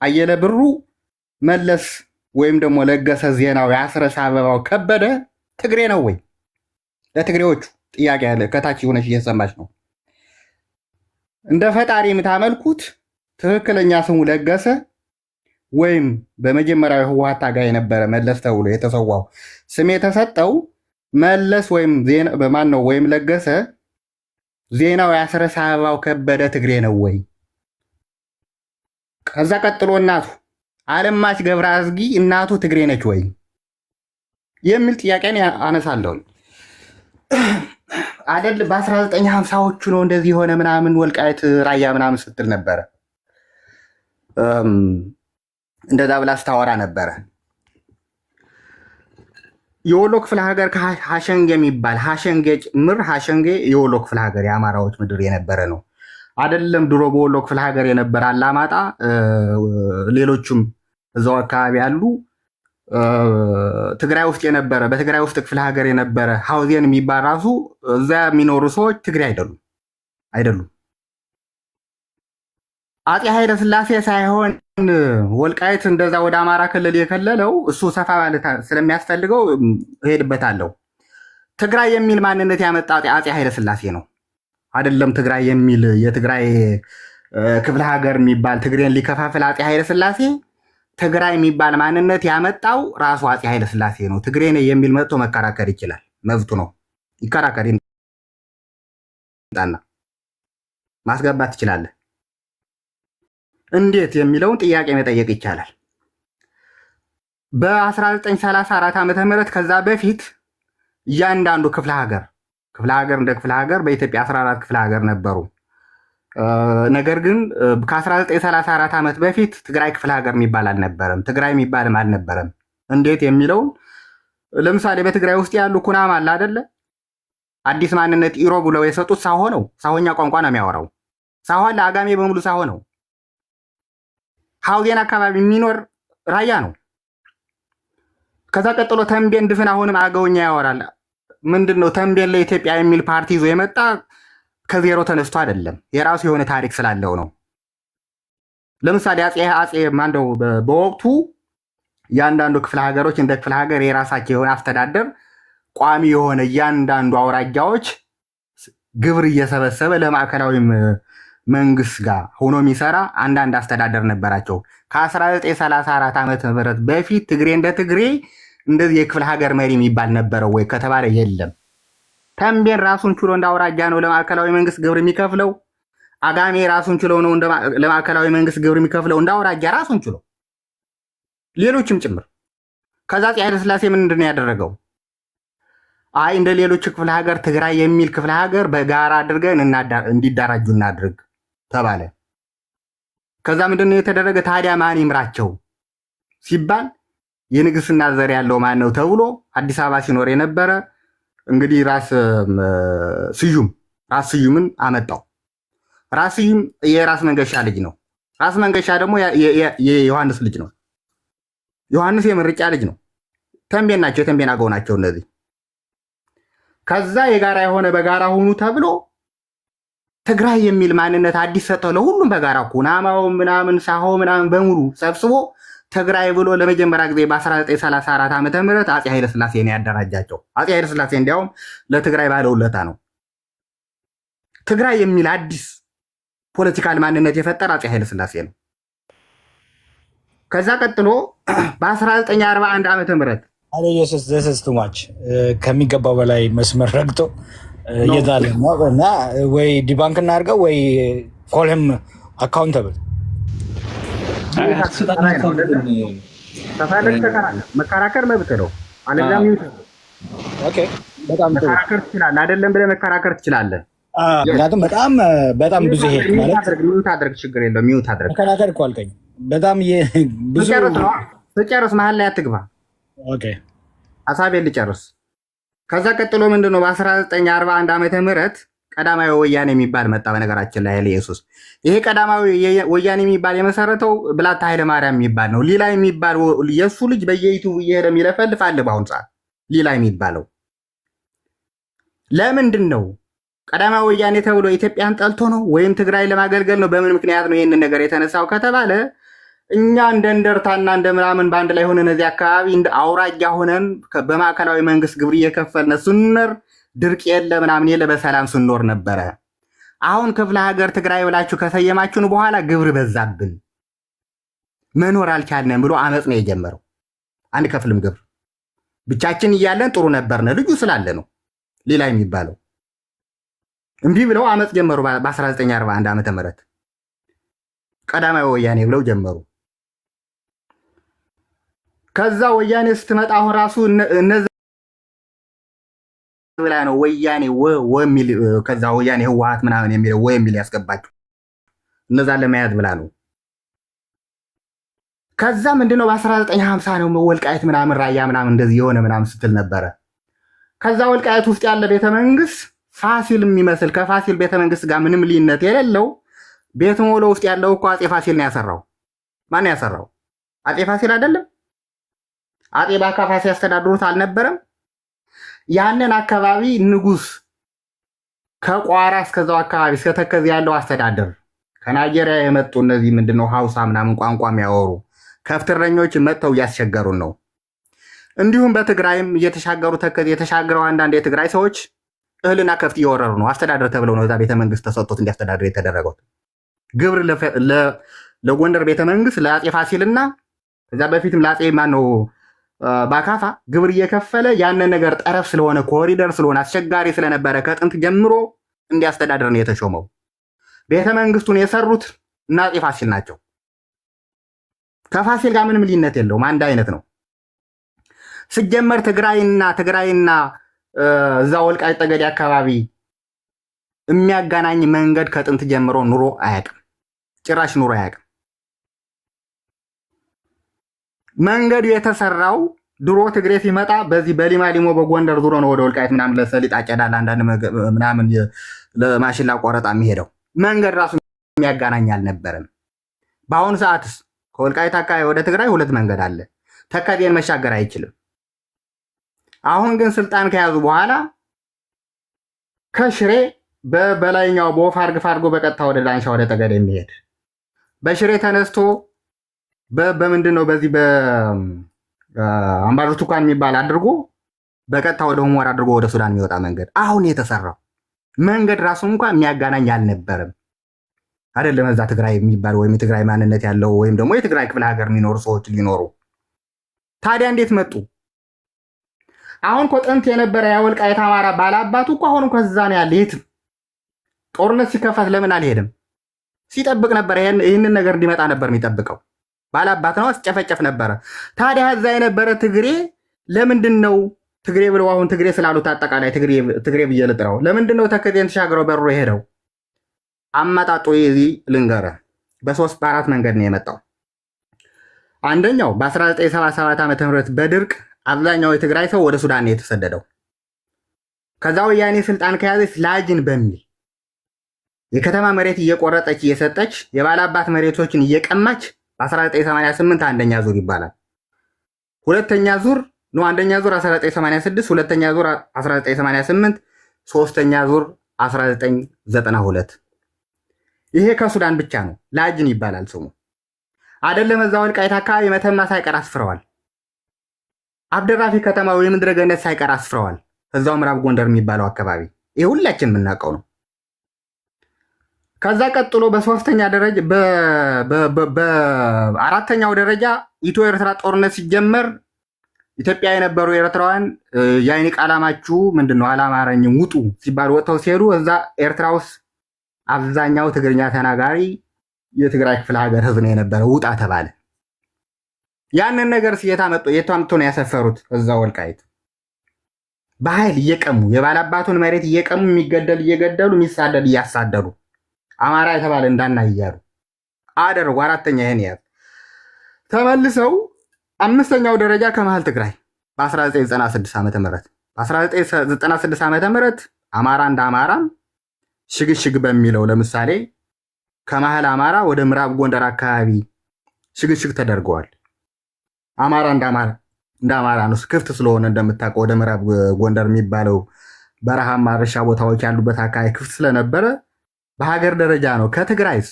Speaker 3: አየለ ብሩ መለስ ወይም ደግሞ ለገሰ ዜናው ያስረስ አበባው ከበደ ትግሬ ነው ወይ? ለትግሬዎቹ ጥያቄ ያለ ከታች የሆነች እየሰማች ነው። እንደ ፈጣሪ የምታመልኩት ትክክለኛ ስሙ ለገሰ ወይም በመጀመሪያው ህወሓት ታጋይ የነበረ መለስ ተብሎ የተሰዋው ስም የተሰጠው መለስ ወይም ዜና በማን ነው ወይም ለገሰ ዜናው ያስረስ አበባው ከበደ ትግሬ ነው ወይ? ከዛ ቀጥሎ እናቱ አለማች ገብረ አዝጊ እናቱ ትግሬ ነች ወይ የሚል ጥያቄን አነሳለሁ። አይደል በ1950ዎቹ ነው እንደዚህ የሆነ ምናምን ወልቃይት ራያ ምናምን ስትል ነበረ። እንደዛ ብላ ስታወራ ነበረ። የወሎ ክፍለ ሀገር ሀሸንጌ የሚባል ሀሸንጌ ጭምር ሀሸንጌ የወሎ ክፍለ ሀገር የአማራዎች ምድር የነበረ ነው። አይደለም ድሮ በወሎ ክፍለ ሀገር የነበረ አላማጣ፣ ሌሎችም እዛው አካባቢ ያሉ ትግራይ ውስጥ የነበረ በትግራይ ውስጥ ክፍለ ሀገር የነበረ ሀውዜን የሚባል ራሱ እዛ የሚኖሩ ሰዎች ትግሬ አይደሉም። አፄ ኃይለ ሥላሴ ሳይሆን ወልቃይት እንደዛ ወደ አማራ ክልል የከለለው እሱ ሰፋ ማለት ስለሚያስፈልገው እሄድበታለሁ። ትግራይ የሚል ማንነት ያመጣ አፄ ኃይለ ሥላሴ ነው። አይደለም ትግራይ የሚል የትግራይ ክፍለ ሀገር የሚባል ትግሬን ሊከፋፍል አፄ ኃይለ ሥላሴ ትግራይ የሚባል ማንነት ያመጣው ራሱ አፄ ኃይለ ሥላሴ ነው። ትግሬ ነኝ የሚል መጥቶ መከራከር ይችላል፣ መብቱ ነው። ይከራከር ይምጣና ማስገባት ትችላለህ። እንዴት የሚለውን ጥያቄ መጠየቅ ይቻላል። በ1934 ዓ.ም ከዛ በፊት እያንዳንዱ ክፍለ ሀገር እንደ ክፍለ ሀገር በኢትዮጵያ 14 ክፍለ ሀገር ነበሩ። ነገር ግን ከ1934 ዓመት በፊት ትግራይ ክፍለ ሀገር የሚባል አልነበረም። ትግራይ የሚባልም አልነበረም። እንዴት የሚለውን ለምሳሌ በትግራይ ውስጥ ያሉ ኩናማ አለ አይደለ? አዲስ ማንነት ኢሮ ብለው የሰጡት ሳሆ ነው። ሳሆኛ ቋንቋ ነው የሚያወራው። ሳሆ ለአጋሜ በሙሉ ሳሆ ነው። ሀውዜን አካባቢ የሚኖር ራያ ነው። ከዛ ቀጥሎ ተንቤን ድፍን አሁንም አገውኛ ያወራል። ምንድነው ተንቤን ለኢትዮጵያ የሚል ፓርቲ ይዞ የመጣ ከዜሮ ተነስቶ አይደለም፣ የራሱ የሆነ ታሪክ ስላለው ነው። ለምሳሌ አፄ ማንደው በወቅቱ እያንዳንዱ ክፍለ ሀገሮች እንደ ክፍለ ሀገር የራሳቸው የሆነ አስተዳደር ቋሚ የሆነ እያንዳንዱ አውራጃዎች ግብር እየሰበሰበ ለማዕከላዊ መንግስት ጋር ሆኖ የሚሰራ አንዳንድ አስተዳደር ነበራቸው። ከ1934 ዓመተ ምህረት በፊት ትግሬ እንደ ትግሬ እንደዚህ የክፍለ ሀገር መሪ የሚባል ነበረው ወይ ከተባለ የለም። ተንቤን ራሱን ችሎ እንደ አውራጃ ነው ለማዕከላዊ መንግስት ግብር የሚከፍለው። አጋሜ ራሱን ችሎ ነው ለማዕከላዊ መንግስት ግብር የሚከፍለው እንደ አውራጃ ራሱን ችሎ፣ ሌሎችም ጭምር። ከዛ አፄ ኃይለሥላሴ ምንድን ነው ያደረገው? አይ እንደ ሌሎች ክፍለ ሀገር ትግራይ የሚል ክፍለ ሀገር በጋራ አድርገን እንዲደራጁ እናድርግ ተባለ። ከዛ ምንድነው የተደረገ? ታዲያ ማን ይምራቸው ሲባል የንግስና ዘር ያለው ማን ነው ተብሎ አዲስ አበባ ሲኖር የነበረ እንግዲህ ራስ ስዩምን አመጣው። ራስ ስዩም የራስ መንገሻ ልጅ ነው። ራስ መንገሻ ደግሞ የዮሐንስ ልጅ ነው። ዮሐንስ የምርጫ ልጅ ነው። ተንቤን ናቸው፣ የተንቤን አገው ናቸው እነዚህ። ከዛ የጋራ የሆነ በጋራ ሆኑ ተብሎ ትግራይ የሚል ማንነት አዲስ ሰጠው ለሁሉም በጋራ ኩናማው ምናምን ሳሆ ምናምን በሙሉ ሰብስቦ ትግራይ ብሎ ለመጀመሪያ ጊዜ በ1934 ዓመተ ምህረት አፄ ኃይለሥላሴ ነው ያደራጃቸው። አፄ ኃይለሥላሴ እንዲያውም ለትግራይ ባለውለታ ነው። ትግራይ የሚል አዲስ ፖለቲካል ማንነት የፈጠረ አፄ ኃይለሥላሴ ነው። ከዛ ቀጥሎ በ1941 ዓመተ ምህረት
Speaker 4: ኢየሱስ ዘሰስ ቱማች ከሚገባው በላይ መስመር ረግጦ እየዛለ ነው እና ወይ ዲባንክ እናድርገው ወይ ኮልም አካውንተብል
Speaker 3: መከራከር መብት ነው። አለዛም መከራከር ትችላለህ። አይደለም ብለህ መከራከር ትችላለህ።
Speaker 4: ምክንያቱም በጣም ብዙ ይሄ ማለት
Speaker 3: ሚዩት አድርግ፣ ችግር የለውም። ሚዩት አድርግ።
Speaker 4: መከራከር እኮ አልከኝ። በጣም ብዙ
Speaker 3: ስጨርስ መሀል ላይ አትግባ።
Speaker 4: ኦኬ
Speaker 3: ሀሳቤን ልጨርስ። ከዛ ቀጥሎ ምንድነው በ1941 ዓመተ ምህረት ቀዳማዊ ወያኔ የሚባል መጣ። በነገራችን ላይ ኢየሱስ ይሄ ቀዳማዊ ወያኔ የሚባል የመሰረተው ብላታ ኃይለ ማርያም የሚባል ነው። ሊላ የሚባል የእሱ ልጅ በየዩቱብ እየሄደ የሚለፈልፍ አለ በአሁኑ ሰዓት። ሊላ የሚባለው ለምንድን ነው ቀዳማዊ ወያኔ ተብሎ ኢትዮጵያን ጠልቶ ነው ወይም ትግራይ ለማገልገል ነው? በምን ምክንያት ነው ይህንን ነገር የተነሳው ከተባለ እኛ እንደ እንደርታና እንደ ምናምን በአንድ ላይ ሆነን እዚህ አካባቢ እንደ አውራጃ ሆነን በማዕከላዊ መንግስት ግብር እየከፈልነ ስንኖር ድርቅ የለ ምናምን የለ በሰላም ስንኖር ነበረ። አሁን ክፍለ ሀገር ትግራይ ብላችሁ ከሰየማችሁን በኋላ ግብር በዛብን፣ መኖር አልቻልንም ብሎ አመፅ ነው የጀመረው። አንድ ከፍልም ግብር ብቻችን እያለን ጥሩ ነበርነ ልጁ ስላለ ነው ሌላ የሚባለው። እምቢ ብለው አመፅ ጀመሩ። በ1941 ዓመተ ምህረት ቀዳማዊ ወያኔ ብለው ጀመሩ። ከዛ ወያኔ ስትመጣ አሁን ራሱ እነዛ ብላ ነው ወያኔ ወሚል ከዛ ወያኔ ህወሓት ምናምን የሚለው ወሚል ያስገባችሁ እነዛ ለመያዝ ብላ ነው። ከዛ ምንድነው በ1950 ነው ወልቃይት ምናምን ራያ ምናምን እንደዚህ የሆነ ምናምን ስትል ነበረ። ከዛ ወልቃይት ውስጥ ያለ ቤተመንግስት ፋሲል የሚመስል ከፋሲል ቤተመንግስት ጋር ምንም ልዩነት የሌለው ቤት ሞሎ ውስጥ ያለው እኮ አፄ ፋሲል ነው ያሰራው። ማን ያሰራው? አፄ ፋሲል አይደለም? አፄ ባካፋ ሲያስተዳድሩት አልነበረም? ያንን አካባቢ ንጉስ ከቋራ እስከዛው አካባቢ እስከተከዝ ያለው አስተዳደር ከናይጄሪያ የመጡ እነዚህ ምንድነው ሀውሳ ምናምን ቋንቋ የሚያወሩ ከፍትረኞች መጥተው እያስቸገሩን ነው። እንዲሁም በትግራይም እየተሻገሩ ተከዝ የተሻገረው አንዳንድ የትግራይ ሰዎች እህልና ከፍት እየወረሩ ነው። አስተዳደር ተብለው ነው እዛ ቤተመንግስት ተሰጥቶት እንዲያስተዳድር የተደረገው። ግብር ለጎንደር ቤተመንግስት ለአፄ ፋሲልና ከዛ በፊትም ለአፄ ማነው ባካፋ ግብር እየከፈለ ያንን ነገር ጠረፍ ስለሆነ ኮሪደር ስለሆነ አስቸጋሪ ስለነበረ ከጥንት ጀምሮ እንዲያስተዳድር ነው የተሾመው። ቤተመንግስቱን የሰሩት እና አፄ ፋሲል ናቸው። ከፋሲል ጋር ምንም ልዩነት የለውም፣ አንድ አይነት ነው። ሲጀመር ትግራይና እዛ ወልቃይት ጠገዴ አካባቢ የሚያገናኝ መንገድ ከጥንት ጀምሮ ኑሮ አያውቅም፣ ጭራሽ ኑሮ አያውቅም። መንገዱ የተሰራው ድሮ ትግሬ ሲመጣ በዚህ በሊማ ሊሞ በጎንደር ዙሮ ነው ወደ ወልቃይት ምናምን ለሰሊጥ አጨዳል አንዳንድ ምናምን ለማሽላ ቆረጣ የሚሄደው መንገድ ራሱ የሚያገናኝ አልነበረም። በአሁኑ ሰዓትስ ከወልቃይት አካባቢ ወደ ትግራይ ሁለት መንገድ አለ። ተከዜን መሻገር አይችልም። አሁን ግን ስልጣን ከያዙ በኋላ ከሽሬ በላይኛው በወፍ አርግፎ በቀጥታ ወደ ዳንሻ ወደ ጠገዴ የሚሄድ በሽሬ ተነስቶ በምንድን ነው በዚህ አምባርቱካን የሚባል አድርጎ በቀጥታ ወደ ሁመራ አድርጎ ወደ ሱዳን የሚወጣ መንገድ አሁን የተሰራው መንገድ ራሱ እንኳን የሚያጋናኝ አልነበረም። አይደለም እዛ ትግራይ የሚባል ወይም የትግራይ ማንነት ያለው ወይም ደግሞ የትግራይ ክፍለ ሀገር የሚኖሩ ሰዎች ሊኖሩ ታዲያ እንዴት መጡ? አሁን እኮ ጥንት የነበረ የወልቃይት አማራ ባላባቱ እኮ አሁን ከዛ ነው ያለ። የትም ጦርነት ሲከፈት ለምን አልሄድም? ሲጠብቅ ነበር። ይህንን ነገር እንዲመጣ ነበር የሚጠብቀው። ባላባት ነው፣ አስጨፈጨፍ ነበረ። ታዲያ እዛ የነበረ ትግሬ ለምንድን ነው ትግሬ ብለው አሁን ትግሬ ስላሉት አጠቃላይ ትግሬ ብዬ ልጥራው፣ ለምንድን ነው ተከዜን ተሻግረው በሩ የሄደው? አመጣጡ የዚህ ልንገርህ፣ በ3 በ4 መንገድ ነው የመጣው። አንደኛው በ1977 ዓ.ም በድርቅ አብዛኛው የትግራይ ሰው ወደ ሱዳን ነው የተሰደደው። ከዛ ወያኔ ስልጣን ከያዘች ላጅን በሚል የከተማ መሬት እየቆረጠች እየሰጠች የባላባት መሬቶችን እየቀማች በ1988 አንደኛ ዙር ይባላል። ሁለተኛ ዙር ነው። አንደኛ ዙር 1986፣ ሁለተኛ ዙር 1988፣ ሶስተኛ ዙር 1992። ይሄ ከሱዳን ብቻ ነው። ላጅን ይባላል ስሙ። አይደለም እዛ ወልቃይት አካባቢ መተማ ሳይቀር አስፍረዋል። አብደራፊ ከተማ ወይም ምድረ ገነት ሳይቀር አስፍረዋል። እዛው ምዕራብ ጎንደር የሚባለው አካባቢ ይሄ ሁላችን የምናውቀው ነው። ከዛ ቀጥሎ በሶስተኛ ደረጃ በአራተኛው ደረጃ ኢትዮ ኤርትራ ጦርነት ሲጀመር ኢትዮጵያ የነበሩ ኤርትራውያን የአይን ቃላማችሁ ምንድነው አላማረኝም ውጡ ሲባል ወጥተው ሲሄዱ እዛ ኤርትራ ውስጥ አብዛኛው ትግርኛ ተናጋሪ የትግራይ ክፍለ ሀገር ህዝብ ነው የነበረ። ውጣ ተባለ። ያንን ነገር የታመጡ ነው ያሰፈሩት እዛ ወልቃይት በኃይል እየቀሙ የባላባቱን መሬት እየቀሙ የሚገደል እየገደሉ የሚሳደድ እያሳደዱ አማራ የተባለ እንዳና እያሉ አደረጉ። አራተኛ ይሄን ያዝ። ተመልሰው አምስተኛው ደረጃ ከመሃል ትግራይ በ1996 ዓመተ ምህረት በ1996 ዓመተ ምህረት አማራ እንደ አማራ ሽግሽግ በሚለው ለምሳሌ ከመሃል አማራ ወደ ምዕራብ ጎንደር አካባቢ ሽግሽግ ተደርገዋል። አማራ እንደ አማራ ነው ክፍት ስለሆነ እንደምታውቀው ወደ ምዕራብ ጎንደር የሚባለው በረሃማ እርሻ ቦታዎች ያሉበት አካባቢ ክፍት ስለነበረ በሀገር ደረጃ ነው። ከትግራይስ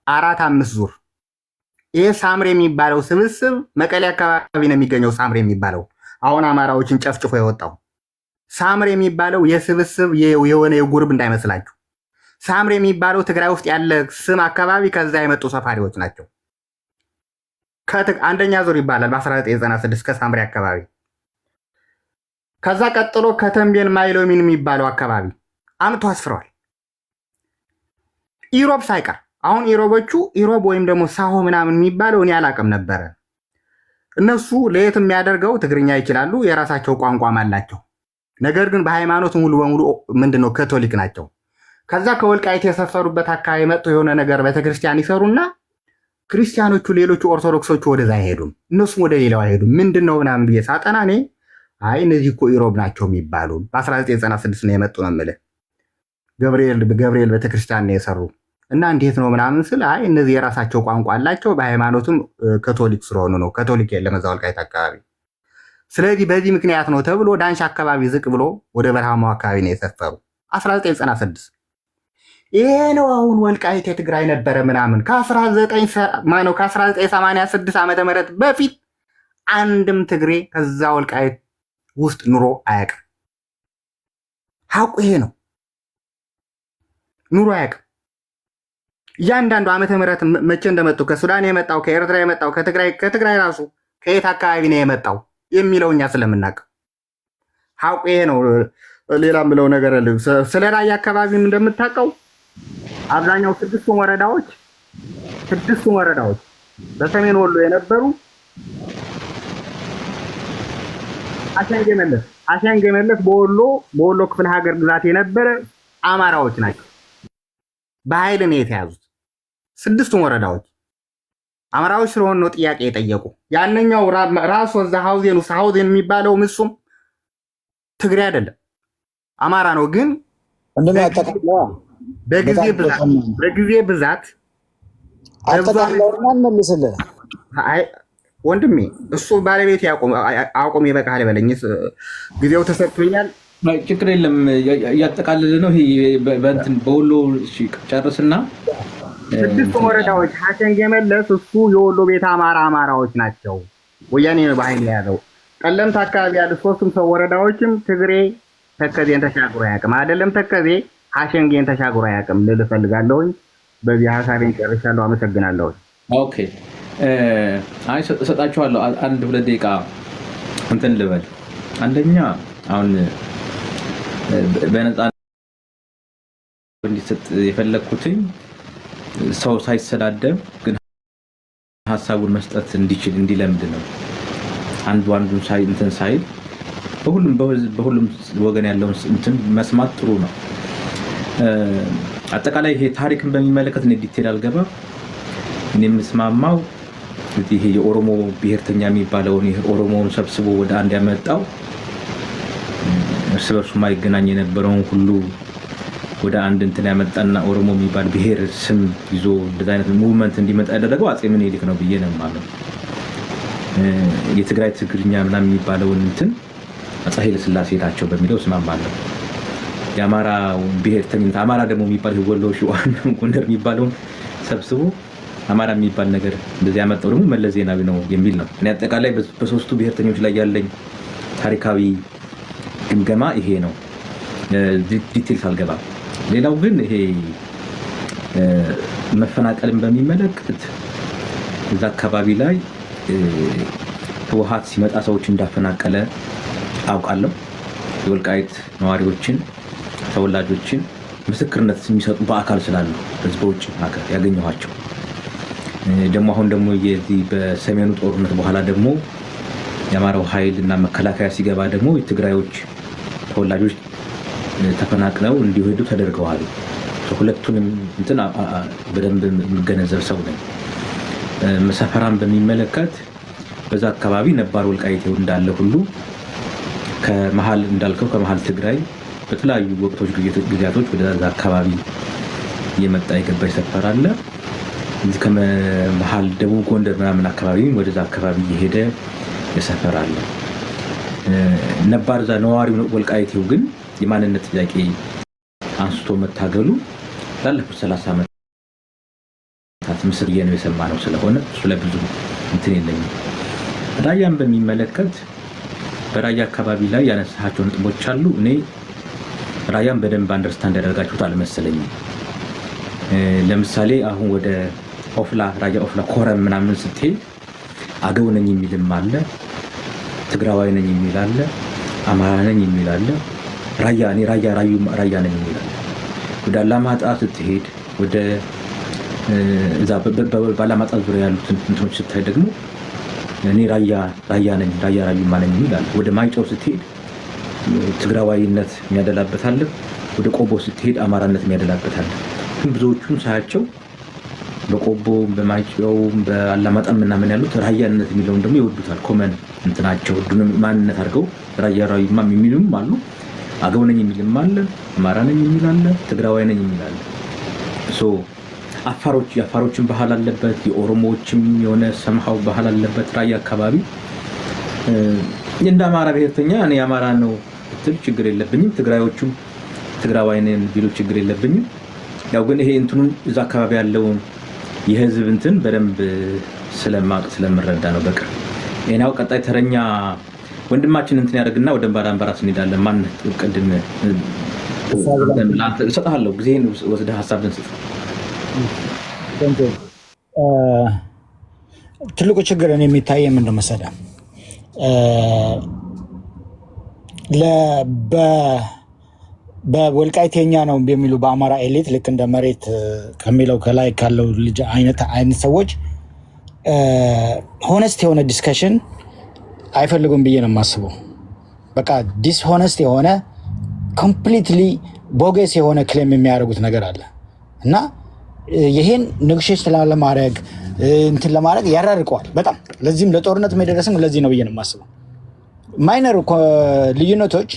Speaker 3: 4-5 ዙር ይሄ ሳምሬ የሚባለው ስብስብ መቀሌ አካባቢ ነው የሚገኘው። ሳምሬ የሚባለው አሁን አማራዎችን ጨፍጭፎ የወጣው ሳምሬ የሚባለው የስብስብ የሆነ የጉርብ እንዳይመስላችሁ። ሳምሬ የሚባለው ትግራይ ውስጥ ያለ ስም አካባቢ ከዛ የመጡ ሰፋሪዎች ናቸው። አንደኛ ዙር ይባላል በ1996 ከሳምሬ አካባቢ። ከዛ ቀጥሎ ከተንቤን ማይሎሚን የሚባለው አካባቢ አምቶ አስፍረዋል። ኢሮብ ሳይቀር አሁን ኢሮቦቹ ኢሮብ ወይም ደግሞ ሳሆ ምናምን የሚባለው እኔ አላቅም ነበረ። እነሱ ለየት የሚያደርገው ትግርኛ ይችላሉ፣ የራሳቸው ቋንቋም አላቸው። ነገር ግን በሃይማኖት ሙሉ በሙሉ ምንድነው ካቶሊክ ናቸው። ከዛ ከወልቃይት የሰፈሩበት አካባቢ መጥቶ የሆነ ነገር ቤተክርስቲያን ይሰሩና ክርስቲያኖቹ ሌሎቹ ኦርቶዶክሶቹ ወደዛ አይሄዱም፣ እነሱም ወደ ሌላው አይሄዱም። ምንድነው ምናምን ብዬ ሳጠና እኔ አይ እነዚህ እኮ ኢሮብ ናቸው የሚባሉ በ1996 ነው የመጡ ነው የምልህ። ገብርኤል ቤተክርስቲያን ነው የሰሩ እና እንዴት ነው ምናምን ስል አይ እነዚህ የራሳቸው ቋንቋ አላቸው፣ በሃይማኖትም ካቶሊክ ስለሆኑ ነው። ካቶሊክ የለም እዛ ወልቃይት አካባቢ። ስለዚህ በዚህ ምክንያት ነው ተብሎ ዳንሻ አካባቢ ዝቅ ብሎ ወደ በረሃማው አካባቢ ነው የሰፈሩ 1996። ይሄ ነው አሁን ወልቃይት የትግራይ ነበረ ምናምን ከ1986 ዓመተ ምህረት በፊት አንድም ትግሬ ከዛ ወልቃይት ውስጥ ኑሮ አያውቅም። ሀቁ ይሄ ነው። ኑሮ አያውቅም። እያንዳንዱ ዓመተ ምህረት መቼ እንደመጡ ከሱዳን የመጣው ከኤርትራ የመጣው ከትግራይ ራሱ ከየት አካባቢ ነው የመጣው የሚለው እኛ ስለምናውቅ ሀቁ ይሄ ነው። ሌላ ምለው ነገር ስለ ራያ አካባቢም እንደምታውቀው አብዛኛው 6ቱም ወረዳዎች በሰሜን ወሎ የነበሩ አሸንጌ መለስ በወሎ ክፍለ ሀገር ግዛት የነበረ አማራዎች ናቸው። በኃይል ነው የተያዙት 6ቱም ወረዳዎች አማራዎች ስለሆኑ ነው ጥያቄ የጠየቁ። ያንኛው ራሱ እዛ ሀውዜን የሚባለው ምሱም ትግሬ አይደለም አማራ ነው። ግን በጊዜ ብዛት ወንድሜ እሱ ባለቤት አቁም ይበቃል በለኝ። ጊዜው ተሰጥቶኛል።
Speaker 1: ችግር የለም እያጠቃልል ነው። ይሄ በወሎ ጨርስና
Speaker 3: 6 ወረዳዎች ሀሰን የመለስ እሱ የወሎ ቤት አማራዎች ናቸው። ወያኔ በኃይል የያዘው ጠለምት አካባቢ ያሉ 3ቱም ሰው ወረዳዎችም ትግሬ ተከዜን ተሻግሮ አያውቅም። አይደለም ተከዜ ሀሸንጌን ተሻግሮ አያውቅም ልል እፈልጋለሁኝ። በዚህ ሀሳቤን ጨርሻለሁ። አመሰግናለሁ።
Speaker 1: ኦኬ አይ እሰጣችኋለሁ። 1-2 ደቂቃ እንትን ልበል። አንደኛ አሁን በነፃ እንዲሰጥ የፈለግኩትኝ ሰው ሳይሰዳደብ ግን ሀሳቡን መስጠት እንዲችል እንዲለምድ ነው። አንዱን እንትን ሳይል በሁሉም ወገን ያለውን እንትን መስማት ጥሩ ነው። አጠቃላይ ይሄ ታሪክን በሚመለከት እኔ ዲቴል አልገባም። እኔ የምስማማው ይሄ የኦሮሞ ብሔርተኛ የሚባለውን ይሄ ኦሮሞውን ሰብስቦ ወደ አንድ ያመጣው እርስ በርሱ ማይገናኝ የነበረውን ሁሉ ወደ አንድ እንትን ያመጣና ኦሮሞ የሚባል ብሔር ስም ይዞ እንደዛ አይነት ሙቭመንት እንዲመጣ ያደረገው አፄ ምኒልክ ነው ብዬ ነው የማምነው። የትግራይ ትግርኛ ምናምን የሚባለውን እንትን አፄ ኃይለ ሥላሴ ናቸው በሚለው እስማማለሁ። የአማራ ብሔርተኝነት አማራ ደግሞ የሚባል ወሎ፣ ሸዋ፣ ጎንደር የሚባለውን ሰብስቦ አማራ የሚባል ነገር እንደዚህ ያመጣው ደግሞ መለስ ዜናዊ ነው የሚል ነው። እኔ አጠቃላይ በሶስቱ ብሔርተኞች ላይ ያለኝ ታሪካዊ ግምገማ ይሄ ነው። ዲቴልስ አልገባም። ሌላው ግን ይሄ መፈናቀልን በሚመለከት እዛ አካባቢ ላይ ህወሓት ሲመጣ ሰዎች እንዳፈናቀለ አውቃለሁ። የወልቃይት ነዋሪዎችን ተወላጆችን ምስክርነት የሚሰጡ በአካል ስላሉ በዚህ በውጭ ሀገር ያገኘኋቸው ደግሞ አሁን ደግሞ የዚህ በሰሜኑ ጦርነት በኋላ ደግሞ የአማራው ኃይል እና መከላከያ ሲገባ ደግሞ የትግራዮች ተወላጆች ተፈናቅለው እንዲሄዱ ተደርገዋል። ሁለቱንም እንትን በደንብ የምገነዘብ ሰው ነኝ። ሰፈራን በሚመለከት በዛ አካባቢ ነባር ወልቃይት እንዳለ ሁሉ ከመሀል እንዳልከው ከመሀል ትግራይ በተለያዩ ወቅቶች ጊዜያቶች ወደዛ አካባቢ የመጣ የገባ ሰፈር አለ። እዚህ ከመሀል ደቡብ ጎንደር ምናምን አካባቢ ወደዛ አካባቢ የሄደ የሰፈር አለ። ነባር ዛ ነዋሪ ወልቃይቴው ግን የማንነት ጥያቄ አንስቶ መታገሉ ላለፉት 30 ዓመታት ምስል ነው የሰማነው ስለሆነ እሱ ላይ ብዙ እንትን የለኝም። ራያን በሚመለከት በራያ አካባቢ ላይ ያነሳቸው ነጥቦች አሉ። እኔ ራያን በደንብ አንደርስታንድ ያደርጋችሁት አልመሰለኝም። ለምሳሌ አሁን ወደ ኦፍላ ራያ ኦፍላ ኮረም ምናምን ስትሄድ አገው ነኝ የሚልም አለ፣ ትግራዋይ ነኝ የሚል አለ፣ አማራ ነኝ የሚል አለ፣ ራያ ነኝ የሚል አለ። ወደ አላማጣ ስትሄድ ወደ እዛ ባላማጣ ዙሪያ ያሉትን እንትኖች ስታይ ደግሞ እኔ ራያ ነኝ ራዩማ ነኝ የሚል አለ። ወደ ማይጨው ስትሄድ ትግራዋይነት የሚያደላበት አለ። ወደ ቆቦ ስትሄድ አማራነት የሚያደላበት አለ። ግን ብዙዎቹን ሳያቸው በቆቦ በማይጨው በአላማጣም ምናምን ያሉት ራያነት የሚለውን ደግሞ ይወዱታል። ኮመን እንትናቸው ማንነት አድርገው ራዩማ የሚሉም አሉ። አገው ነኝ የሚልም አለ፣ አማራ ነኝ የሚል አለ፣ ትግራዋይ ነኝ የሚል አለ። የአፋሮችን ባህል አለበት፣ የኦሮሞዎችም የሆነ ሰምሃው ባህል አለበት። ራያ አካባቢ እንደ አማራ ብሔርተኛ እኔ አማራ ነው ብትል ችግር የለብኝም። ትግራዮቹም ትግራዋይ ነን ቢሉ ችግር የለብኝም። ያው ግን ይሄ እንትኑን እዛ አካባቢ ያለውን የህዝብ እንትን በደንብ ስለምረዳ ነው። በቃ ይሄናው ቀጣይ ተረኛ ወንድማችን እንትን ያደርግና ወደ ባላምባራስ እንሄዳለን። ማን ቅድም እሰጥሃለሁ ጊዜን ወስደህ ሀሳብን ስጥ።
Speaker 4: ትልቁ ችግር እኔ የሚታየ ምንድን ነው መሰለህ? በወልቃይት የኛ ነው የሚሉ በአማራ ኤሊት ልክ እንደ መሬት ከሚለው ከላይ ካለው ልጅ አይነት ሰዎች ሆነስት የሆነ ዲስከሽን አይፈልጉም ብዬ ነው የማስበው። በቃ ዲስሆነስት የሆነ ኮምፕሊትሊ ቦገስ የሆነ ክሌም የሚያደርጉት ነገር አለ እና ይሄን ኔጎሽዬት ለማድረግ እንትን ለማድረግ ያራርቀዋል በጣም። ለዚህም ለጦርነት የደረስም ለዚህ ነው ብዬ ነው የማስበው። ማይነር ልዩነቶች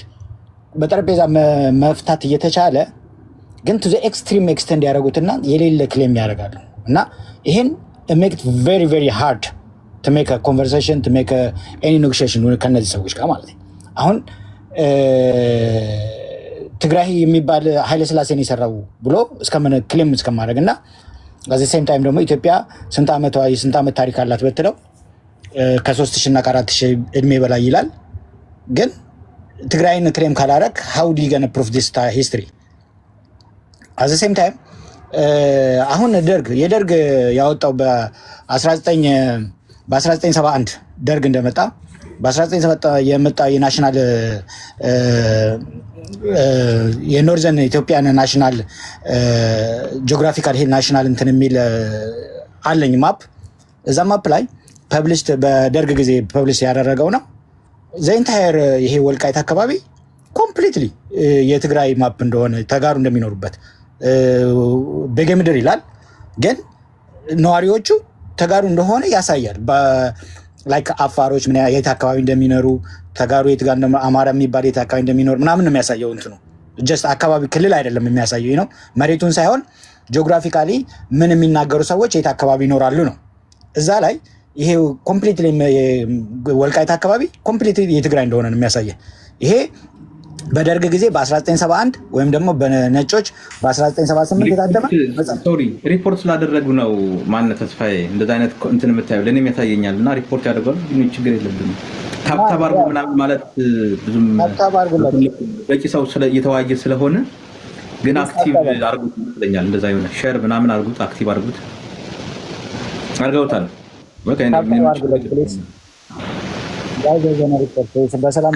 Speaker 4: በጠረጴዛ መፍታት እየተቻለ ግን ቱ ዘ ኤክስትሪም ኤክስተንድ ያደረጉትና የሌለ ክሌም ያደርጋሉ እና ይሄን ሜክ ኢት ቬሪ ቬሪ ሃርድ to make a conversation, to make any negotiation ከነዚህ ሰዎች ጋር ማለት ነው። አሁን ትግራይ የሚባል ኃይለ ሥላሴን የሰራው ብሎ ክሌም እስከማድረግ እና በዚህ ሴም ታይም ደግሞ ኢትዮጵያ ስንት ዓመት ታሪክ አላት ብትለው ከ3000 እና ከ4000 እድሜ በላይ ይላል። ግን ትግራይን ክሬም ካላረክ how do you gonna prove this history? at the same time አሁን የደርግ ያወጣው በ1971 ደርግ እንደመጣ በ1970 የመጣ የናሽናል የኖርዘርን ኢትዮጵያን ናሽናል ጂኦግራፊካል ናሽናል እንትን የሚል አለኝ ማፕ። እዛ ማፕ ላይ ፐብሊሽድ በደርግ ጊዜ ፐብሊሽ ያደረገው ነው። ዘኢንታየር ይሄ ወልቃይት አካባቢ ኮምፕሊትሊ የትግራይ ማፕ እንደሆነ ተጋሩ እንደሚኖሩበት በጌ ምድር ይላል፣ ግን ነዋሪዎቹ ተጋሩ እንደሆነ ያሳያል። ላይክ አፋሮች ምን የት አካባቢ እንደሚኖሩ ተጋሩ የት ጋር አማራ የሚባል የት አካባቢ እንደሚኖር ምናምን ነው የሚያሳየው። እንትኑ ጀስት አካባቢ ክልል አይደለም የሚያሳየው ነው መሬቱን ሳይሆን ጂኦግራፊካሊ ምን የሚናገሩ ሰዎች የት አካባቢ ይኖራሉ ነው። እዛ ላይ ይሄ ኮምፕሊትሊ ወልቃይት አካባቢ ኮምፕሊትሊ የትግራይ እንደሆነ ነው የሚያሳየ። ይሄ በደርግ ጊዜ በ1971 ወይም ደግሞ በነጮች በ1978 የታተመ
Speaker 1: ሪፖርት ስላደረጉ ነው። ማነ ተስፋዬ እንደዛ አይነት እንትን የምታየው ለእኔም ያሳየኛል እና ሪፖርት ያደርጋሉ። ግን ችግር የለብንም። ታብታብ አድርጎ ምናምን ማለት ብዙም በቂ ሰው እየተወያየ ስለሆነ ግን አክቲቭ አድርጉት ይመስለኛል። እንደዛ የሆነ ሼር ምናምን አድርጉት፣ አክቲቭ አድርጉት። አድርገውታል። በቃ
Speaker 4: በሰላም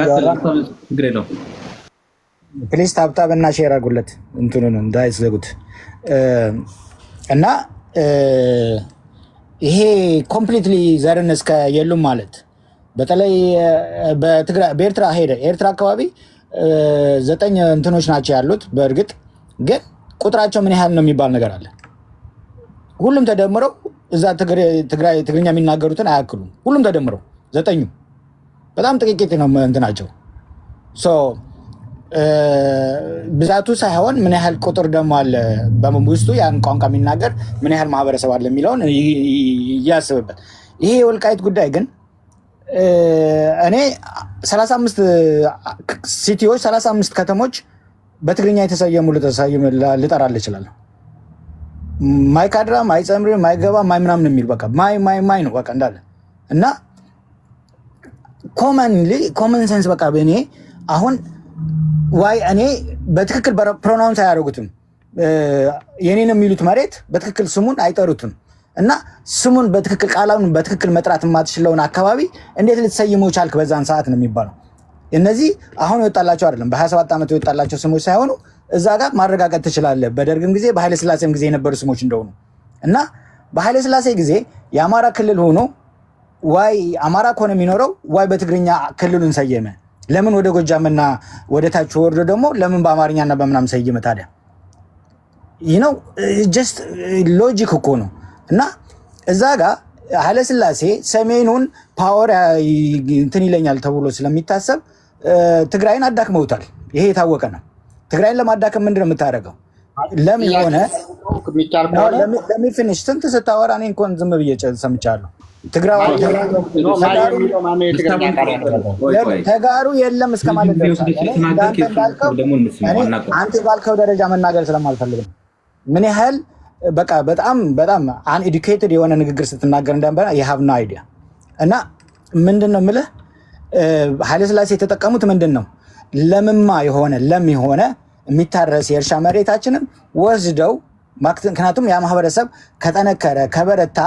Speaker 1: ችግር የለውም።
Speaker 4: ፕሊዝ ታብታብ እና ሼር አድርጉለት እንትኑን እንዳይዘጉት እና ይሄ ኮምፕሊትሊ ዘርን እስከ የሉም ማለት በተለይ በኤርትራ ሄደ። ኤርትራ አካባቢ 9 እንትኖች ናቸው ያሉት። በእርግጥ ግን ቁጥራቸው ምን ያህል ነው የሚባል ነገር አለ። ሁሉም ተደምረው እዛ ትግርኛ የሚናገሩትን አያክሉም። ሁሉም ተደምረው 9 በጣም ጥቂት ነው እንትናቸው። ብዛቱ ሳይሆን ምን ያህል ቁጥር ደግሞ አለ በውስጡ ያን ቋንቋ የሚናገር ምን ያህል ማህበረሰብ አለ የሚለውን እያስብበት። ይሄ የወልቃይት ጉዳይ ግን እኔ 35 ሲቲዎች 35 ከተሞች በትግርኛ የተሰየሙ ልጠራል እችላለሁ። ማይካድራ፣ ማይጸምሪ፣ ማይገባ፣ ማይ ምናምን የሚል በቃ ማይ ነው በቃ እንዳለ እና ኮመን ሴንስ በቃ እኔ አሁን ዋይ እኔ በትክክል ፕሮናውንስ አያደርጉትም። የኔን የሚሉት መሬት በትክክል ስሙን አይጠሩትም እና ስሙን በትክክል ቃላውን በትክክል መጥራት የማትችለውን አካባቢ እንዴት ልትሰይመው ቻልክ በዛን ሰዓት ነው የሚባለው። እነዚህ አሁን ይወጣላቸው አይደለም በ27 ዓመት ይወጣላቸው ስሞች ሳይሆኑ እዛ ጋር ማረጋገጥ ትችላለህ። በደርግም ጊዜ በኃይለ ሥላሴም ጊዜ የነበሩ ስሞች እንደሆኑ እና በኃይለ ሥላሴ ጊዜ የአማራ ክልል ሆኖ ዋይ አማራ ከሆነ የሚኖረው ዋይ በትግርኛ ክልሉን ሰየመ። ለምን ወደ ጎጃምና ወደ ታች ወርዶ ደግሞ ለምን በአማርኛና በምናም ሰየመ ታዲያ? ይህ ነው ጀስት ሎጂክ እኮ ነው። እና እዛ ጋር ኃይለ ሥላሴ ሰሜኑን ፓወር እንትን ይለኛል ተብሎ ስለሚታሰብ ትግራይን አዳክመውታል። ይሄ የታወቀ ነው። ትግራይን ለማዳከም ምንድን ነው የምታደርገው? ለምን ሆነ ለሚፊኒሽ ስንት ስታወራ እኔ እንኳን ዝም ብዬ ሰምቻለሁ። ተጋሩ የለም እስከ ማለት አንተ ባልከው ደረጃ መናገር ስለማልፈልግ ነው። ምን ያህል በቃ በጣም አንኤዱኬትድ የሆነ ንግግር ስትናገር እንደነበረ የሀብና አይዲያ እና ምንድን ነው የምልህ ኃይለ ሥላሴ የተጠቀሙት ምንድን ነው ለም የሆነ የሚታረስ የእርሻ መሬታችንን ወስደው ምክንያቱም ያ ማህበረሰብ ከጠነከረ ከበረታ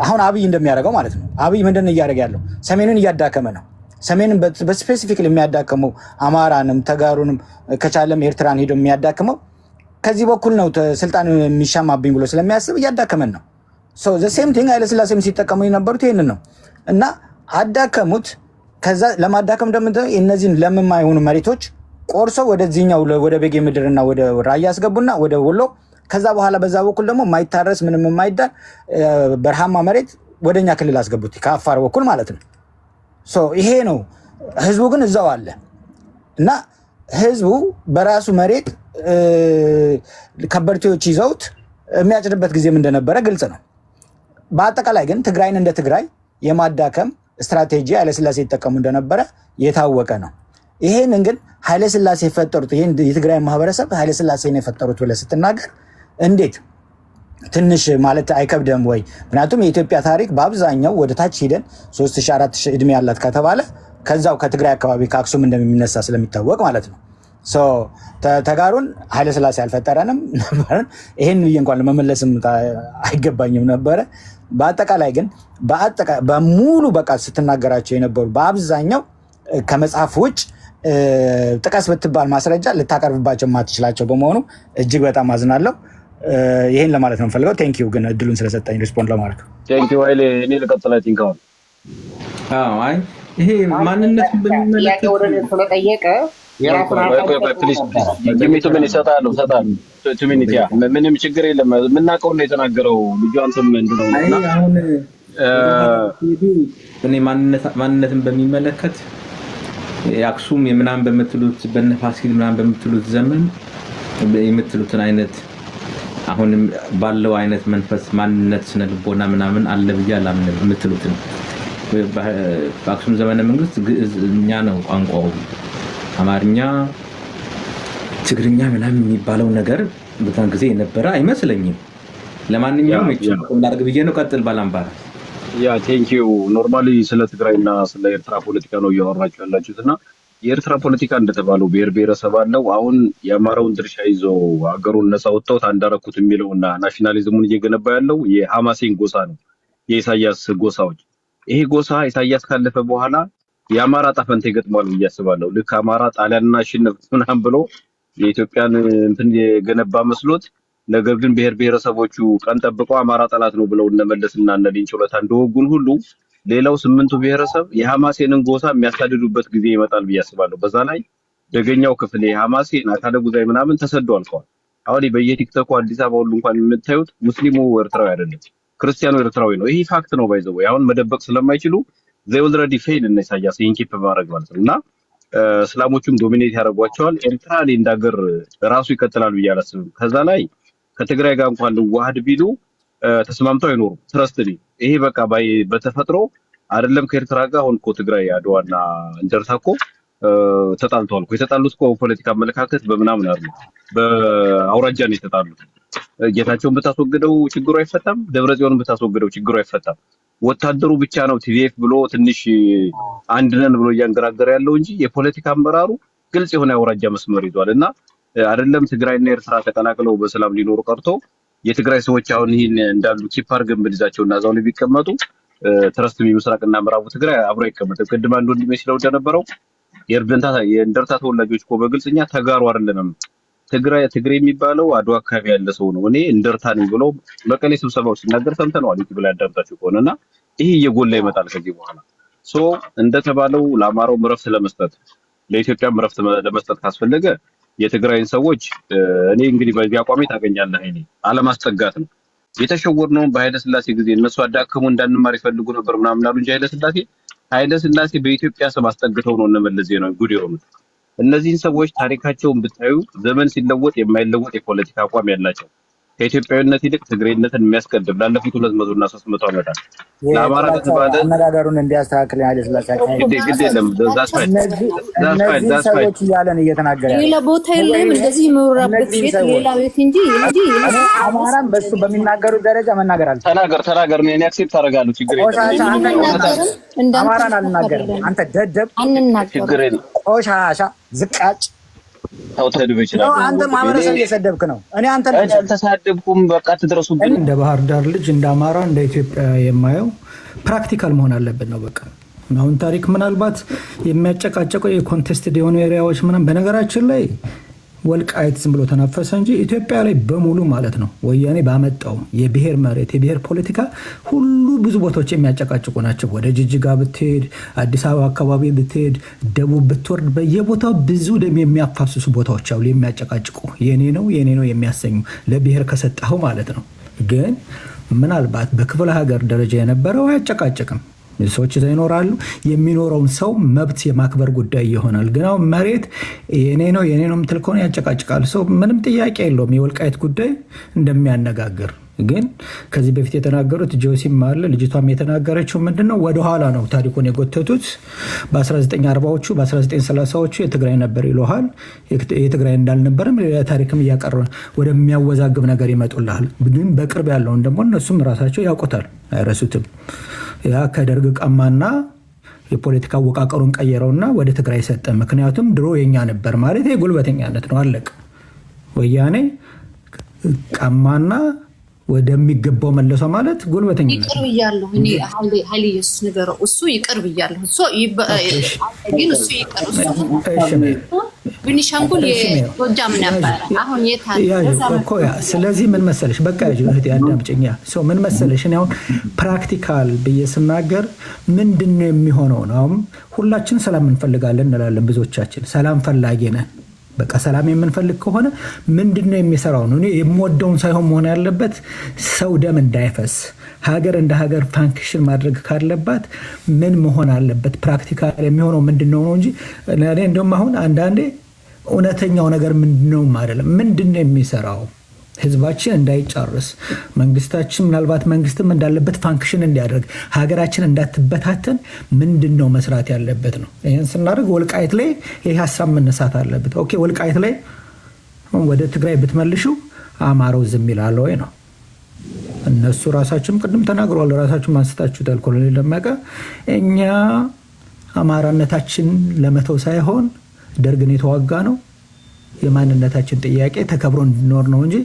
Speaker 4: አሁን አብይ እንደሚያደርገው ማለት ነው። አብይ ምንድን እያደረገ ያለው ሰሜኑን እያዳከመ ነው። ሰሜንን በስፔሲፊክ የሚያዳክመው አማራንም ተጋሩንም ከቻለም ኤርትራን ሄዶ የሚያዳክመው ከዚህ በኩል ነው። ስልጣን የሚሻማብኝ ብሎ ስለሚያስብ እያዳከመን ነው። ዘ ሴም ቲንግ ኃይለ ሥላሴም ሲጠቀሙ የነበሩት ይህንን ነው እና አዳከሙት። ከዛ ለማዳከም እንደምንለው እነዚህን ለማይሆኑ መሬቶች ቆርሶ ወደዚህኛው ወደ ቤጌ ምድርና ወደ ራያ ያስገቡና ወደ ወሎ ከዛ በኋላ በዛ በኩል ደግሞ የማይታረስ ምንም የማይዳር በረሃማ መሬት ወደኛ ክልል አስገቡት ከአፋር በኩል ማለት ነው። ይሄ ነው። ህዝቡ ግን እዛው አለ እና ህዝቡ በራሱ መሬት ከበርቴዎች ይዘውት የሚያጭድበት ጊዜም እንደነበረ ግልጽ ነው። በአጠቃላይ ግን ትግራይን እንደ ትግራይ የማዳከም ስትራቴጂ ኃይለ ሥላሴ ይጠቀሙ እንደነበረ የታወቀ ነው። ይሄንን ግን ኃይለ ሥላሴ የፈጠሩት ይሄን የትግራይ ማህበረሰብ ኃይለ ሥላሴ ነው የፈጠሩት ብለህ ስትናገር እንዴት ትንሽ ማለት አይከብደም ወይ? ምክንያቱም የኢትዮጵያ ታሪክ በአብዛኛው ወደ ታች ሄደን 3000 4000 ዕድሜ ያላት ከተባለ ከዛው ከትግራይ አካባቢ ከአክሱም እንደሚነሳ ስለሚታወቅ ማለት ነው። ተጋሩን ኃይለሥላሴ አልፈጠረንም ነበረን። ይህን ብዬ እንኳን ለመመለስም አይገባኝም ነበረ። በአጠቃላይ ግን በሙሉ በቃ ስትናገራቸው የነበሩ በአብዛኛው ከመጽሐፍ ውጭ ጥቀስ ብትባል ማስረጃ ልታቀርብባቸው የማትችላቸው በመሆኑ እጅግ በጣም አዝናለሁ። ይሄን ለማለት ነው የምፈልገው። ቴንኪው ግን እድሉን ስለሰጠኝ ሪስፖንድ ለማድረግ
Speaker 5: ቴንኪው። ኃይሌ እኔ ልቀጥል። ቲንካውን
Speaker 1: አይ ይሄ ማንነትን በሚመለከት
Speaker 6: ስለጠየቀ
Speaker 5: ምን ይሰጣሉ ምንም ችግር የለም። የምናውቀው ነው የተናገረው ልጁ። አንተም ምንድነው
Speaker 1: አሁን እኔ ማንነትን በሚመለከት የአክሱም የምናምን በምትሉት በነፋሲል ምናምን በምትሉት ዘመን የምትሉትን አይነት አሁንም ባለው አይነት መንፈስ ማንነት ስነ ልቦና ምናምን አለ ብዬ አላምንም። የምትሉትን በአክሱም ዘመነ መንግስት ግዕዝኛ ነው ቋንቋው፣ አማርኛ ትግርኛ ምናምን የሚባለው ነገር በዛን ጊዜ የነበረ አይመስለኝም። ለማንኛውም ላድርግ ብዬ ነው። ቀጥል ባላምባራ።
Speaker 5: ቴንኪው። ኖርማሊ ስለ ትግራይና ስለ ኤርትራ ፖለቲካ ነው እያወራችሁ ያላችሁት እና የኤርትራ ፖለቲካ እንደተባለው ብሔር ብሔረሰብ አለው። አሁን የአማራውን ድርሻ ይዞ ሀገሩን ነፃ ወጥተውት አንዳረኩት የሚለውና ናሽናሊዝሙን እየገነባ ያለው የሐማሴን ጎሳ ነው፣ የኢሳያስ ጎሳዎች። ይሄ ጎሳ ኢሳያስ ካለፈ በኋላ የአማራ ጣፈንታ ይገጥማል ብዬ አስባለሁ። ልክ አማራ ጣሊያንና አሸነፍ ምናምን ብሎ የኢትዮጵያን እንትን የገነባ መስሎት፣ ነገር ግን ብሔር ብሔረሰቦቹ ቀን ጠብቀው አማራ ጠላት ነው ብለው እነመለስና እነ ሌንጮ ለታ እንደወጉን ሁሉ ሌላው 8ቱ ብሔረሰብ የሐማሴንን ጎሳ የሚያሳድዱበት ጊዜ ይመጣል ብዬ አስባለሁ። በዛ ላይ ደገኛው ክፍል የሐማሴን አካለ ጉዛይ ምናምን ተሰዶ አልቀዋል። አሁን በየቲክቶኩ አዲስ አበባ ሁሉ እንኳን የምታዩት ሙስሊሙ ኤርትራዊ አይደለም፣ ክርስቲያኑ ኤርትራዊ ነው። ይሄ ፋክት ነው። ባይዘው አሁን መደበቅ ስለማይችሉ they already fail እና ኢሳያስ ይሄን ኪፕ ማድረግ ማለት ነው። እና እስላሞቹም ዶሚኔት ያደርጓቸዋል። ኤርትራ እንዳገር ራሱ ይቀጥላል ብዬ አላስብም። ከዛ ላይ ከትግራይ ጋር እንኳን ልዋሃድ ቢሉ ተስማምተው አይኖሩም። ትረስት ሊ ይሄ በቃ በተፈጥሮ አይደለም ከኤርትራ ጋር። አሁን እኮ ትግራይ አድዋና እንደርታ እኮ ተጣልተዋል እኮ። የተጣሉት እኮ ፖለቲካ አመለካከት በምናምን አይደለም፣ በአውራጃ ነው የተጣሉት። ጌታቸውን ብታስወግደው ችግሩ አይፈታም፣ ደብረጽዮንን ብታስወግደው ችግሩ አይፈታም። ወታደሩ ብቻ ነው ቲዲኤፍ ብሎ ትንሽ አንድ ነን ብሎ እያንገራገረ ያለው እንጂ የፖለቲካ አመራሩ ግልጽ የሆነ የአውራጃ መስመር ይዟል። እና አይደለም ትግራይና ኤርትራ ተቀላቅለው በሰላም ሊኖሩ ቀርቶ የትግራይ ሰዎች አሁን ይሄን እንዳሉ ቺፕ አድርገን ብንይዛቸውና እዛው ላይ ቢቀመጡ ትረስት ምስራቅና ምዕራቡ ትግራይ አብሮ አይቀመጥም። ቅድም አንድ ወንድሜ ሲለው እንደነበረው የእንደርታ ተወላጆች እኮ በግልጽኛ ተጋሩ አይደለንም። ትግሬ የሚባለው አድዋ አካባቢ ያለ ሰው ነው። እኔ እንደርታ ነኝ ብሎ መቀሌ ስብሰባው ሲናገር ሰምተነዋል። ዩቲዩብ ላይ አዳምጣችሁ ከሆነና ይሄ እየጎላ ይመጣል ከዚህ በኋላ። እንደተባለው ለአማራው ምረፍት ለመስጠት ለኢትዮጵያ ምረፍት ለመስጠት ካስፈለገ የትግራይን ሰዎች እኔ እንግዲህ በዚህ አቋሜ ታገኛለህ እኔ አለማስጠጋት ነው። የተሸወርነው በኃይለ ሥላሴ ጊዜ እነሱ አዳከሙ እንዳንማር ይፈልጉ ነበር ምናምን አሉ እንጂ ኃይለ ሥላሴ በኢትዮጵያ ስም አስጠግተው ነው እነመለስ ዜናዊ ጉድ የሆኑት። እነዚህን ሰዎች ታሪካቸውን ብታዩ ዘመን ሲለወጥ የማይለወጥ የፖለቲካ አቋም ያላቸው፣ ከኢትዮጵያዊነት ይልቅ ትግሬነትን የሚያስቀድም ላለፉት 200 እና 300 ዓመታት ለአማራ ከተባለ
Speaker 4: አነጋገሩን እንዲያስተካክል ኃይለ ሥላሴ
Speaker 5: ግድ የለም
Speaker 4: ሰዎች እያለን እየተናገረ
Speaker 6: ሌላ ቦታ የለም እንደዚህ መውራበት ሴት ሌላ ቤት እንጂ
Speaker 4: አማራን በሱ በሚናገሩ ደረጃ መናገር አለ።
Speaker 5: ተናገር እኔ አክሴፕት አደርጋለሁ። ችግር የለም።
Speaker 4: አማራን አልናገርም። አንተ ደደብ
Speaker 5: ችግር የለም።
Speaker 4: ቆሻሻ ዝቃጭ
Speaker 5: ተውተድብ ይችላል።
Speaker 4: አንተ ማህበረሰብ እየሰደብክ ነው። እኔ አንተ
Speaker 5: አልተሳደብኩም። በቃ ትድረሱብኝ።
Speaker 7: እንደ ባህር ዳር ልጅ እንደ አማራ እንደ ኢትዮጵያ የማየው ፕራክቲካል መሆን አለብን ነው በቃ። አሁን ታሪክ ምናልባት የሚያጨቃጨቀው የኮንቴስትድ የሆኑ ኤሪያዎች ምናምን፣ በነገራችን ላይ ወልቃይት ዝም ብሎ ተናፈሰ እንጂ ኢትዮጵያ ላይ በሙሉ ማለት ነው ወያኔ ባመጣው የብሔር መሬት የብሔር ፖለቲካ ሁሉ ብዙ ቦታዎች የሚያጨቃጭቁ ናቸው። ወደ ጅጅጋ ብትሄድ፣ አዲስ አበባ አካባቢ ብትሄድ፣ ደቡብ ብትወርድ በየቦታው ብዙ ደም የሚያፋስሱ ቦታዎች አሉ የሚያጨቃጭቁ፣ የኔ ነው የሚያሰኙ ለብሔር ከሰጠኸው ማለት ነው። ግን ምናልባት በክፍለ ሀገር ደረጃ የነበረው አያጨቃጭቅም። ሰዎች እዛ ይኖራሉ። የሚኖረውን ሰው መብት የማክበር ጉዳይ ይሆናል። ግን አሁን መሬት የኔ ነው የምትል ከሆነ ያጨቃጭቃል። ሰው ምንም ጥያቄ የለውም የወልቃይት ጉዳይ እንደሚያነጋግር ግን ከዚህ በፊት የተናገሩት ጆሲም አለ ልጅቷም የተናገረችው ምንድነው ወደኋላ ነው ታሪኩን የጎተቱት። በ1940ዎቹ በ1930ዎቹ የትግራይ ነበር ይለሃል። የትግራይ እንዳልነበረም ሌላ ታሪክም እያቀረ ወደሚያወዛግብ ነገር ይመጡልሃል። ግን በቅርብ ያለውን ደግሞ እነሱም ራሳቸው ያውቁታል፣ አይረሱትም። ያ ከደርግ ቀማና የፖለቲካ አወቃቀሩን ቀየረውና ወደ ትግራይ ሰጠ። ምክንያቱም ድሮ የኛ ነበር ማለት የጉልበተኛነት ነው፣ አለቅ። ወያኔ ቀማና ወደሚገባው መለሰው ማለት ጉልበተኝነት።
Speaker 6: ይቅር ብያለሁ እኔ ኃይሌ ኢየሱስ ነገረው እሱ ይቅር ብያለሁ እሱ ግን እሱ ይቅር እሱ ቤኒሻንጉል የጎጃም ነበር አሁን የታለ።
Speaker 7: ስለዚህ ምን መሰለሽ በቃ እህቴ አዳምጪኝ። ምን መሰለሽ እኔ አሁን ፕራክቲካል ብዬ ስናገር ምንድነው የሚሆነው ነው። ሁላችን ሰላም እንፈልጋለን እንላለን፣ ብዙዎቻችን ሰላም ፈላጊ ነን። በቃ ሰላም የምንፈልግ ከሆነ ምንድነው የሚሰራው ነው። እኔ የምወደውን ሳይሆን መሆን ያለበት ሰው ደም እንዳይፈስ ሀገር እንደ ሀገር ፋንክሽን ማድረግ ካለባት ምን መሆን አለበት ፕራክቲካል የሚሆነው ምንድነው ነው እንጂ እኔ እንደውም አሁን አንዳንዴ እውነተኛው ነገር ምንድነው አይደለም፣ ምንድነው የሚሰራው ህዝባችን እንዳይጫርስ መንግስታችን ምናልባት መንግስትም እንዳለበት ፋንክሽን እንዲያደርግ ሀገራችን እንዳትበታተን ምንድነው መስራት ያለበት ነው። ይህን ስናደርግ ወልቃይት ላይ ይህ ሀሳብ መነሳት አለበት። ኦኬ ወልቃይት ላይ ወደ ትግራይ ብትመልሹ አማራው ዝም ይላል ወይ ነው። እነሱ ራሳቸውም ቅድም ተናግረዋል፣ ራሳቸውም አንስታችሁታል። ኮሎኔል ደመቀ እኛ አማራነታችን ለመተው ሳይሆን ደርግን የተዋጋ ነው የማንነታችን ጥያቄ ተከብሮ እንዲኖር ነው እንጂ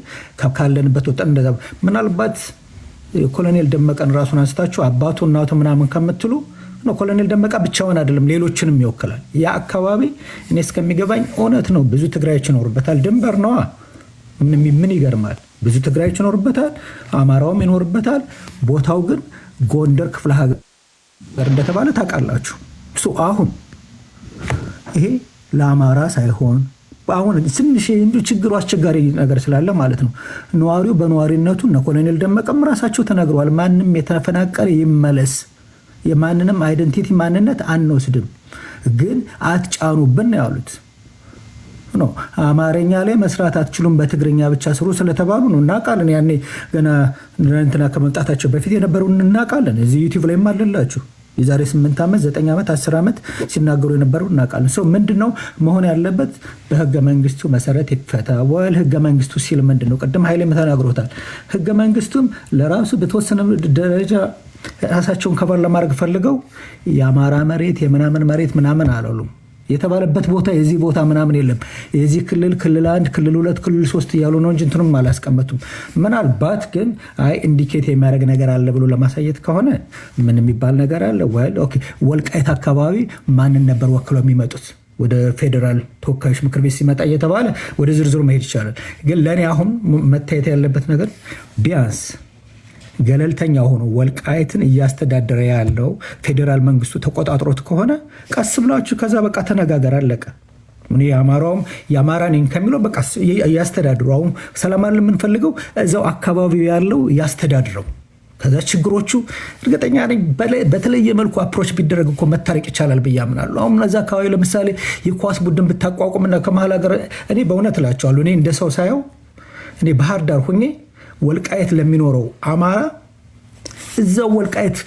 Speaker 7: ካለንበት ወጣን እንደዛ። ምናልባት ኮሎኔል ደመቀን ራሱን አንስታችሁ አባቱ እናቱ ምናምን ከምትሉ ነው ኮሎኔል ደመቀ ብቻውን አይደለም ሌሎችንም ይወክላል። ያ አካባቢ እኔ እስከሚገባኝ እውነት ነው ብዙ ትግራዮች ይኖርበታል። ድንበር ነዋ። ምን ይገርማል? ብዙ ትግራዮች ይኖርበታል፣ አማራውም ይኖርበታል። ቦታው ግን ጎንደር ክፍለ ሀገር እንደተባለ ታውቃላችሁ። አሁን ይሄ ለአማራ ሳይሆን አሁን ትንሽ ችግሩ አስቸጋሪ ነገር ስላለ ማለት ነው። ነዋሪው በነዋሪነቱ እነ ኮሎኔል ደመቀም ራሳቸው ተናግረዋል። ማንም የተፈናቀለ ይመለስ፣ የማንንም አይደንቲቲ ማንነት አንወስድም፣ ግን አትጫኑብን ያሉት ነው። አማርኛ ላይ መስራት አትችሉም በትግርኛ ብቻ ስሩ ስለተባሉ ነው። እናውቃለን። ያኔ ገና እንትና ከመምጣታቸው በፊት የነበረውን እናውቃለን። እዚህ ዩቲዩብ ላይ አለላችሁ። የዛሬ 8 ዓመት 9 ዓመት 10 ዓመት ሲናገሩ የነበሩ እናውቃለን። ሰው ምንድነው መሆን ያለበት? በህገ መንግስቱ መሰረት ይፈታ። ወይ ህገ መንግስቱ ሲል ምንድነው? ቅድም ኃይሌ ተናግሮታል። ህገ መንግስቱም ለራሱ በተወሰነ ደረጃ ራሳቸውን ከበር ለማድረግ ፈልገው የአማራ መሬት የምናምን መሬት ምናምን አላሉም። የተባለበት ቦታ የዚህ ቦታ ምናምን የለም። የዚህ ክልል ክልል 1 ክልል 2 ክልል 3 እያሉ ነው እንጂ እንትንም አላስቀመጡም። ምናልባት ግን አይ ኢንዲኬት የሚያደርግ ነገር አለ ብሎ ለማሳየት ከሆነ ምን የሚባል ነገር አለ? ወልቃይት አካባቢ ማንን ነበር ወክለው የሚመጡት? ወደ ፌዴራል ተወካዮች ምክር ቤት ሲመጣ እየተባለ ወደ ዝርዝሩ መሄድ ይቻላል። ግን ለእኔ አሁን መታየት ያለበት ነገር ቢያንስ ገለልተኛ ሆኖ ወልቃይትን እያስተዳደረ ያለው ፌዴራል መንግስቱ ተቆጣጥሮት ከሆነ ቀስ ብላችሁ ከዛ በቃ ተነጋገር አለቀ። የአማራውም የአማራ ነኝ ከሚለው በቃ እያስተዳድሩ አሁን ሰላም የምንፈልገው እዛው አካባቢው ያለው እያስተዳድረው ከዛ ችግሮቹ እርግጠኛ ነኝ በተለየ መልኩ አፕሮች ቢደረግ እኮ መታረቅ ይቻላል ብዬ አምናለሁ። አሁን እዛ አካባቢ ለምሳሌ የኳስ ቡድን ብታቋቁምና ከመሀል ሀገር እኔ በእውነት እላቸዋለሁ እኔ እንደ ሰው ሳየው እኔ ባህር ዳር ሁኜ ወልቃይት ለሚኖረው አማራ እዛው ወልቃይት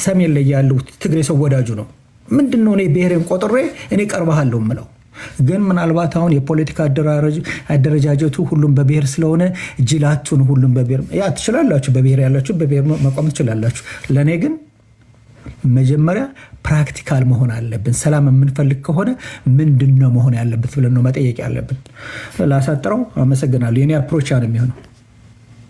Speaker 7: ሰሜን ላይ ያለው ትግሬ ሰው ወዳጁ ነው። ምንድነው እኔ ብሔሬን ቆጥሬ እኔ ቀርባለሁ ምለው። ግን ምናልባት አሁን የፖለቲካ አደረጃጀቱ ሁሉም በብሔር ስለሆነ ጅላቱን ሁሉም በብሔር ያ ትችላላችሁ፣ በብሔር ያላችሁ በብሔር መቆም ትችላላችሁ። ለኔ ግን መጀመሪያ ፕራክቲካል መሆን አለብን። ሰላም የምንፈልግ ከሆነ ምንድነው መሆን ያለበት ብለን ነው መጠየቅ ያለብን። ላሳጥረው። አመሰግናለሁ። የኔ አፕሮች ነው የሚሆነው።